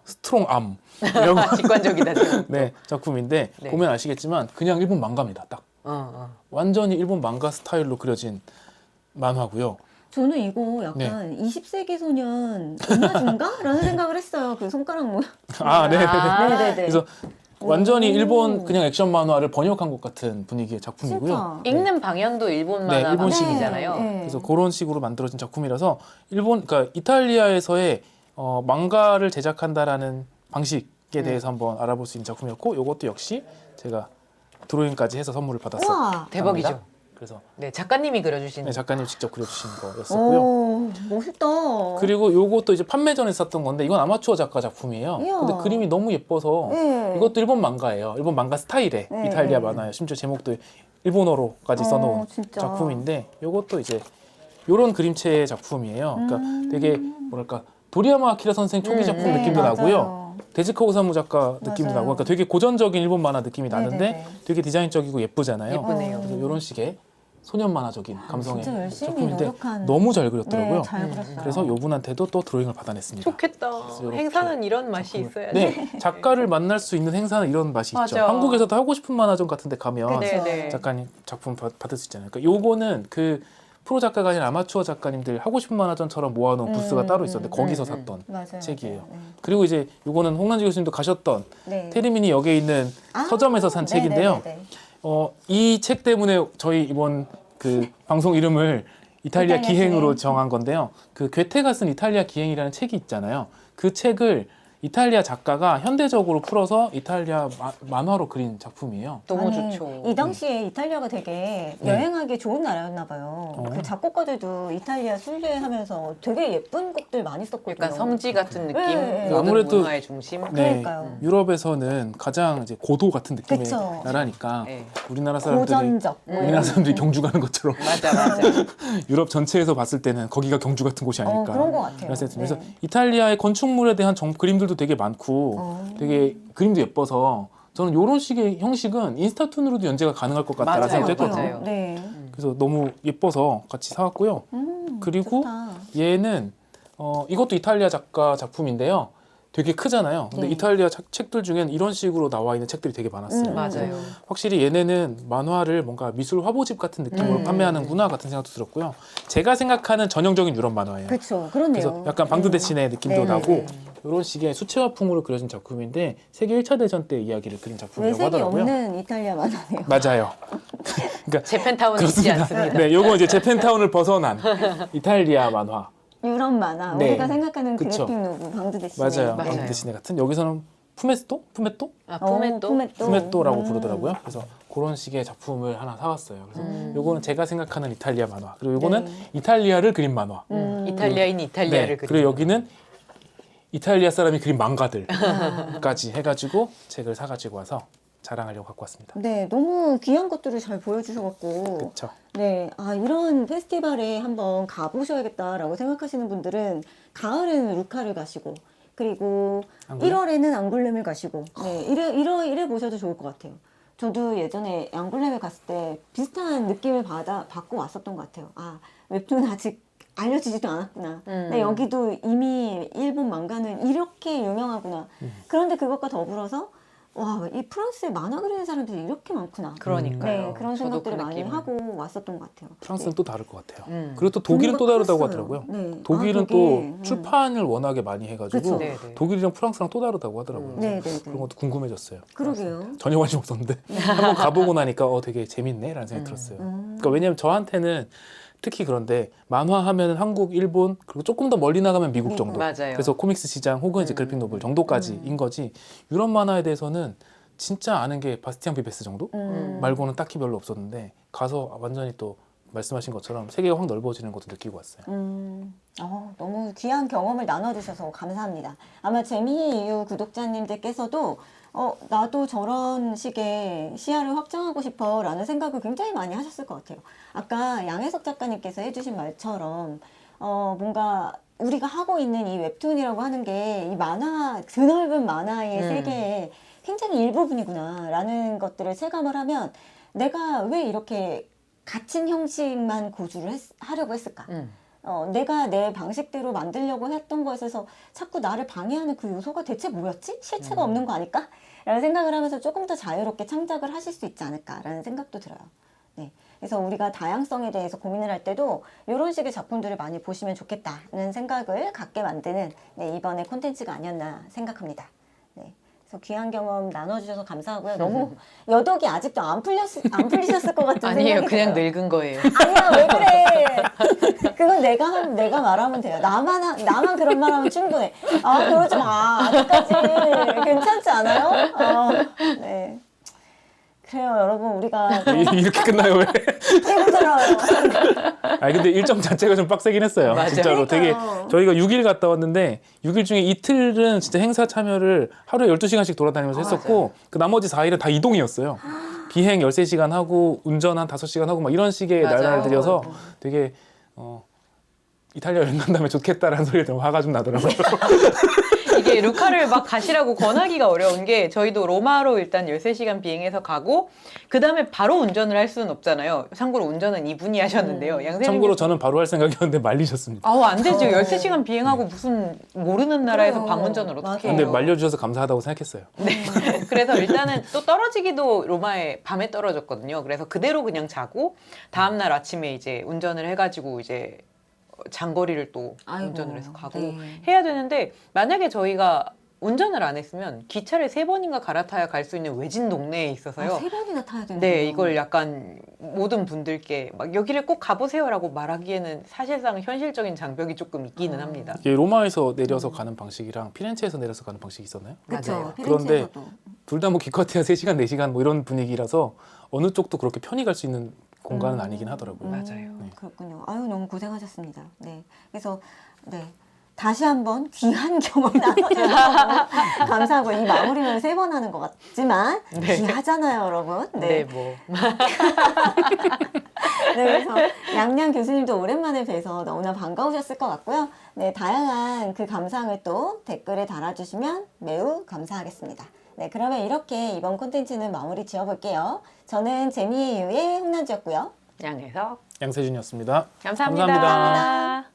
스트롱 암 이런 직관적이다. 제목도. 네, 작품인데 네. 보면 아시겠지만 그냥 일본 망가입니다. 딱 완전히 일본 망가 스타일로 그려진 만화고요. 저는 이거 약간 20세기 소년 오마주인가? 라는 생각을 했어요. 그 손가락 모양. 아, 네. 네네네. 그래서 완전히 오. 일본 그냥 액션 만화를 번역한 것 같은 분위기의 작품이고요. 진짜. 읽는 방향도 일본 네, 만화 일본식이잖아요. 방식이잖아요. 네. 그래서 그런 식으로 만들어진 작품이라서 그러니까 이탈리아에서의 망가를 제작한다라는 방식에 대해서 한번 알아볼 수 있는 작품이었고, 이것도 역시 제가 드로잉까지 해서 선물을 받았어요. 우와. 대박이죠. 그래서 네, 작가님이 그려주신. 네, 작가님 직접 그려주신 거였었고요. 오, 멋있다. 그리고 요것도 이제 판매전에 샀던 건데 이건 아마추어 작가 작품이에요. 이야. 근데 그림이 너무 예뻐서 네. 이것도 일본 망가예요. 일본 망가 스타일의 네. 이탈리아 만화예요. 심지어 제목도 일본어로까지 써놓은 진짜. 작품인데 요것도 이제 요런 그림체의 작품이에요. 그러니까 되게 뭐랄까 도리야마 아키라 선생 초기 작품 네, 느낌도 맞아요. 나고요. 데즈카 오사무 작가 느낌도 맞아요. 나고, 그러니까 되게 고전적인 일본 만화 느낌이 나는데 네네네. 되게 디자인적이고 예쁘잖아요. 예쁘네요. 그래서 이런 식의 소년 만화적인 감성의 진짜 열심히 작품인데 노력한. 너무 잘 그렸더라고요. 네, 잘 그렸어요. 그래서 요분한테도 또 드로잉을 받아냈습니다. 좋겠다. 이렇게 행사는 이런 맛이 작품을. 있어야지. 네, 작가를 만날 수 있는 행사는 이런 맛이 있죠. 맞아. 한국에서도 하고 싶은 만화전 같은 데 가면 그쵸. 네. 작가님 작품 받을 수 있잖아요. 그러니까 요거는 그 프로 작가가 아닌 아마추어 작가님들 하고 싶은 만화전처럼 모아놓은 부스가 따로 있었는데 거기서 샀던 맞아요. 책이에요. 맞아요. 그리고 이제 요거는 홍란지 교수님도 가셨던 네. 테리미니 역에 있는 아, 서점에서 산 책인데요. 네네네네. 이 책 때문에 저희 이번 그 방송 이름을 이탈리아 이탈리아 기행으로 기행. 정한 건데요. 그 괴테가 쓴 이탈리아 기행이라는 책이 있잖아요. 그 책을 이탈리아 작가가 현대적으로 풀어서 이탈리아 만화로 그린 작품이에요. 너무 아니, 좋죠. 이 당시에 이탈리아가 되게 네. 여행하기 좋은 나라였나 봐요. 그 작곡가들도 이탈리아 순례하면서 되게 예쁜 곡들 많이 썼거든요. 약간 성지 같은 느낌. 네. 모든 아무래도- 문화의 중심. 네, 그러니까요. 유럽에서는 가장 이제 고도 같은 느낌의 그쵸. 나라니까 네. 우리나라 사람들이 고전적. 우리나라 사람들이 경주 가는 것처럼 맞아, 맞아. 유럽 전체에서 봤을 때는 거기가 경주 같은 곳이 아닐까. 그런 것 같아요. 그래서 네. 이탈리아의 건축물에 대한 그림들도 되게 많고 되게 그림도 예뻐서 저는 이런 식의 형식은 인스타툰으로도 연재가 가능할 것 같다라는 맞아요, 생각도 했거든요. 맞아요. 네. 그래서 너무 예뻐서 같이 사왔고요. 그리고 좋다. 얘는 이것도 이탈리아 작가 작품인데요. 되게 크잖아요. 근데 네. 이탈리아 책들 중엔 이런 식으로 나와 있는 책들이 되게 많았어요. 맞아요. 확실히 얘네는 만화를 뭔가 미술 화보집 같은 느낌으로 판매하는구나 같은 생각도 들었고요. 제가 생각하는 전형적인 유럽 만화예요. 그렇죠. 그렇네요. 그래서 약간 방드대신의 느낌도 네, 나고 네. 이런 식의 수채화풍으로 그려진 작품인데 세계 1차 대전 때 이야기를 그린 작품이라고 외색이 하더라고요. 없는 이탈리아 만화네요. 맞아요. 재팬타운 있지 않습니다. 네, 요거 이제 재팬타운을 벗어난 이탈리아 만화. 유럽 만화. 네. 우리가 생각하는 그쵸. 그래픽 노브 방드대신의. 맞아요. 맞아요. 방드대신의 같은 여기서는 푸메토? 아, 포맷도? 푸메토라고 부르더라고요. 그래서 그런 식의 작품을 하나 사왔어요. 그래서 요거는 제가 생각하는 이탈리아 만화. 그리고 요거는 네. 이탈리아를 그린 만화. 이탈리아인 이탈리아를 네, 그리는. 그리고 여기는 이탈리아 사람이 그린 망가들까지 해가지고 책을 사가지고 와서 자랑하려고 갖고 왔습니다. 네, 너무 귀한 것들을 잘 보여주셔갖고. 그렇죠. 네, 이런 페스티벌에 한번 가보셔야겠다라고 생각하시는 분들은 가을에는 루카를 가시고, 그리고 앙굴렘? 1월에는 앙굴렘을 가시고, 네, 이래 보셔도 좋을 것 같아요. 저도 예전에 앙굴렘에 갔을 때 비슷한 느낌을 받고 왔었던 것 같아요. 웹툰 아직 알려지지도 않았구나. 근데 여기도 이미 일본 망가는 이렇게 유명하구나. 그런데 그것과 더불어서 와, 이 프랑스에 만화 그리는 사람들이 이렇게 많구나. 그러니까요. 네, 그런 저도 생각들을 그 많이 느낌을. 하고 왔었던 것 같아요. 프랑스는 또 다를 것 같아요. 그리고 그리고 또 독일은 또 분위기가 다르다고 컸어요. 하더라고요. 네. 독일은 아, 또 독일. 출판을 워낙에 많이 해가지고 그쵸. 네, 네. 독일이랑 프랑스랑 또 다르다고 하더라고요. 네, 네, 그런 네. 것도 궁금해졌어요. 그러게요. 전혀 관심 없었는데 한번 가보고 나니까 되게 재밌네라는 생각이 들었어요. 그러니까 왜냐면 저한테는 특히 그런데 만화 하면은 한국, 일본 그리고 조금 더 멀리 나가면 미국 정도. 맞아요. 그래서 코믹스 시장 혹은 이제 그래픽 노블 정도까지인 거지. 유럽 만화에 대해서는 진짜 아는 게 바스티안 비베스 정도 말고는 딱히 별로 없었는데 가서 완전히 또 말씀하신 것처럼 세계가 확 넓어지는 것도 느끼고 왔어요. 너무 귀한 경험을 나눠주셔서 감사합니다. 아마 재미의 이유 구독자님들께서도 나도 저런 식의 시야를 확장하고 싶어 라는 생각을 굉장히 많이 하셨을 것 같아요. 아까 양혜석 작가님께서 해주신 말처럼 뭔가 우리가 하고 있는 이 웹툰이라고 하는 게 이 만화, 드넓은 만화의 세계의 굉장히 일부분이구나 라는 것들을 체감을 하면 내가 왜 이렇게 갇힌 형식만 고주를 하려고 했을까? 내가 내 방식대로 만들려고 했던 것에 있어서 자꾸 나를 방해하는 그 요소가 대체 뭐였지? 실체가 없는 거 아닐까? 라는 생각을 하면서 조금 더 자유롭게 창작을 하실 수 있지 않을까라는 생각도 들어요. 네. 그래서 우리가 다양성에 대해서 고민을 할 때도 이런 식의 작품들을 많이 보시면 좋겠다는 생각을 갖게 만드는 이번의 콘텐츠가 아니었나 생각합니다. 네. 그래서 귀한 경험 나눠주셔서 감사하고요. 너무 여독이 아직도 안 풀리셨을 것 같은 아니에요. 생각이 그냥 들어요. 늙은 거예요. 아니야, 왜 그래? 그건 내가 말하면 돼요. 나만 그런 말하면 충분해. 그러지 마. 아직까지 괜찮지 않아요? 네. 그래요, 여러분. 우리가 이렇게 끝나요 왜? 힘들어요. 아니 근데 일정 자체가 좀 빡세긴 했어요. 맞아요. 진짜로 되게 그러니까요. 저희가 6일 갔다 왔는데 6일 중에 이틀은 진짜 행사 참여를 하루에 12시간씩 돌아다니면서 했었고 그 나머지 4일은 다 이동이었어요. 비행 13시간 하고 운전 한 5시간 하고 막 이런 식의 맞아요. 날들이어서 되게 이탈리아 여행 간다면 좋겠다라는 소리가 좀 화가 좀 나더라고요. 이게 루카를 막 가시라고 권하기가 어려운 게 저희도 로마로 일단 13시간 비행해서 가고 그 다음에 바로 운전을 할 수는 없잖아요. 참고로 운전은 이분이 하셨는데요. 양세님 참고로 저는 바로 할 생각이었는데 말리셨습니다. 안 되죠. 13시간 비행하고 무슨 모르는 나라에서 그래요. 방운전을 어떻게 해요. 근데 말려주셔서 감사하다고 생각했어요. 그래서 일단은 또 떨어지기도 로마에 밤에 떨어졌거든요. 그래서 그대로 그냥 자고 다음날 아침에 이제 운전을 해가지고 이제 장거리를 또 아이고, 운전을 해서 가고 네. 해야 되는데 만약에 저희가 운전을 안 했으면 기차를 3번인가 갈아타야 갈 수 있는 외진 동네에 있어서요. 3번이나 타야 되는 네, 거예요. 이걸 약간 모든 분들께 막 여기를 꼭 가보세요라고 말하기에는 사실상 현실적인 장벽이 조금 있기는 합니다. 이게 로마에서 내려서 가는 방식이랑 피렌체에서 내려서 가는 방식이 있었나요? 그쵸. 맞아요. 피렌체에서도. 둘 다 뭐 기껏해야 3시간, 4시간 뭐 이런 분위기라서 어느 쪽도 그렇게 편히 갈 수 있는 공간은 아니긴 하더라고요. 맞아요. 네. 그렇군요. 아유, 너무 고생하셨습니다. 네. 그래서, 네. 다시 한번 귀한 경험 나눠주셔서 감사하고 이 마무리는 3번 하는 것 같지만 네. 귀하잖아요, 여러분. 네, 뭐. 네, 그래서 양양 교수님도 오랜만에 뵈서 너무나 반가우셨을 것 같고요. 네, 다양한 그 감상을 또 댓글에 달아주시면 매우 감사하겠습니다. 네, 그러면 이렇게 이번 콘텐츠는 마무리 지어볼게요. 저는 재미의 이유의 홍난지였고요. 양에서 양세준이었습니다. 감사합니다. 감사합니다.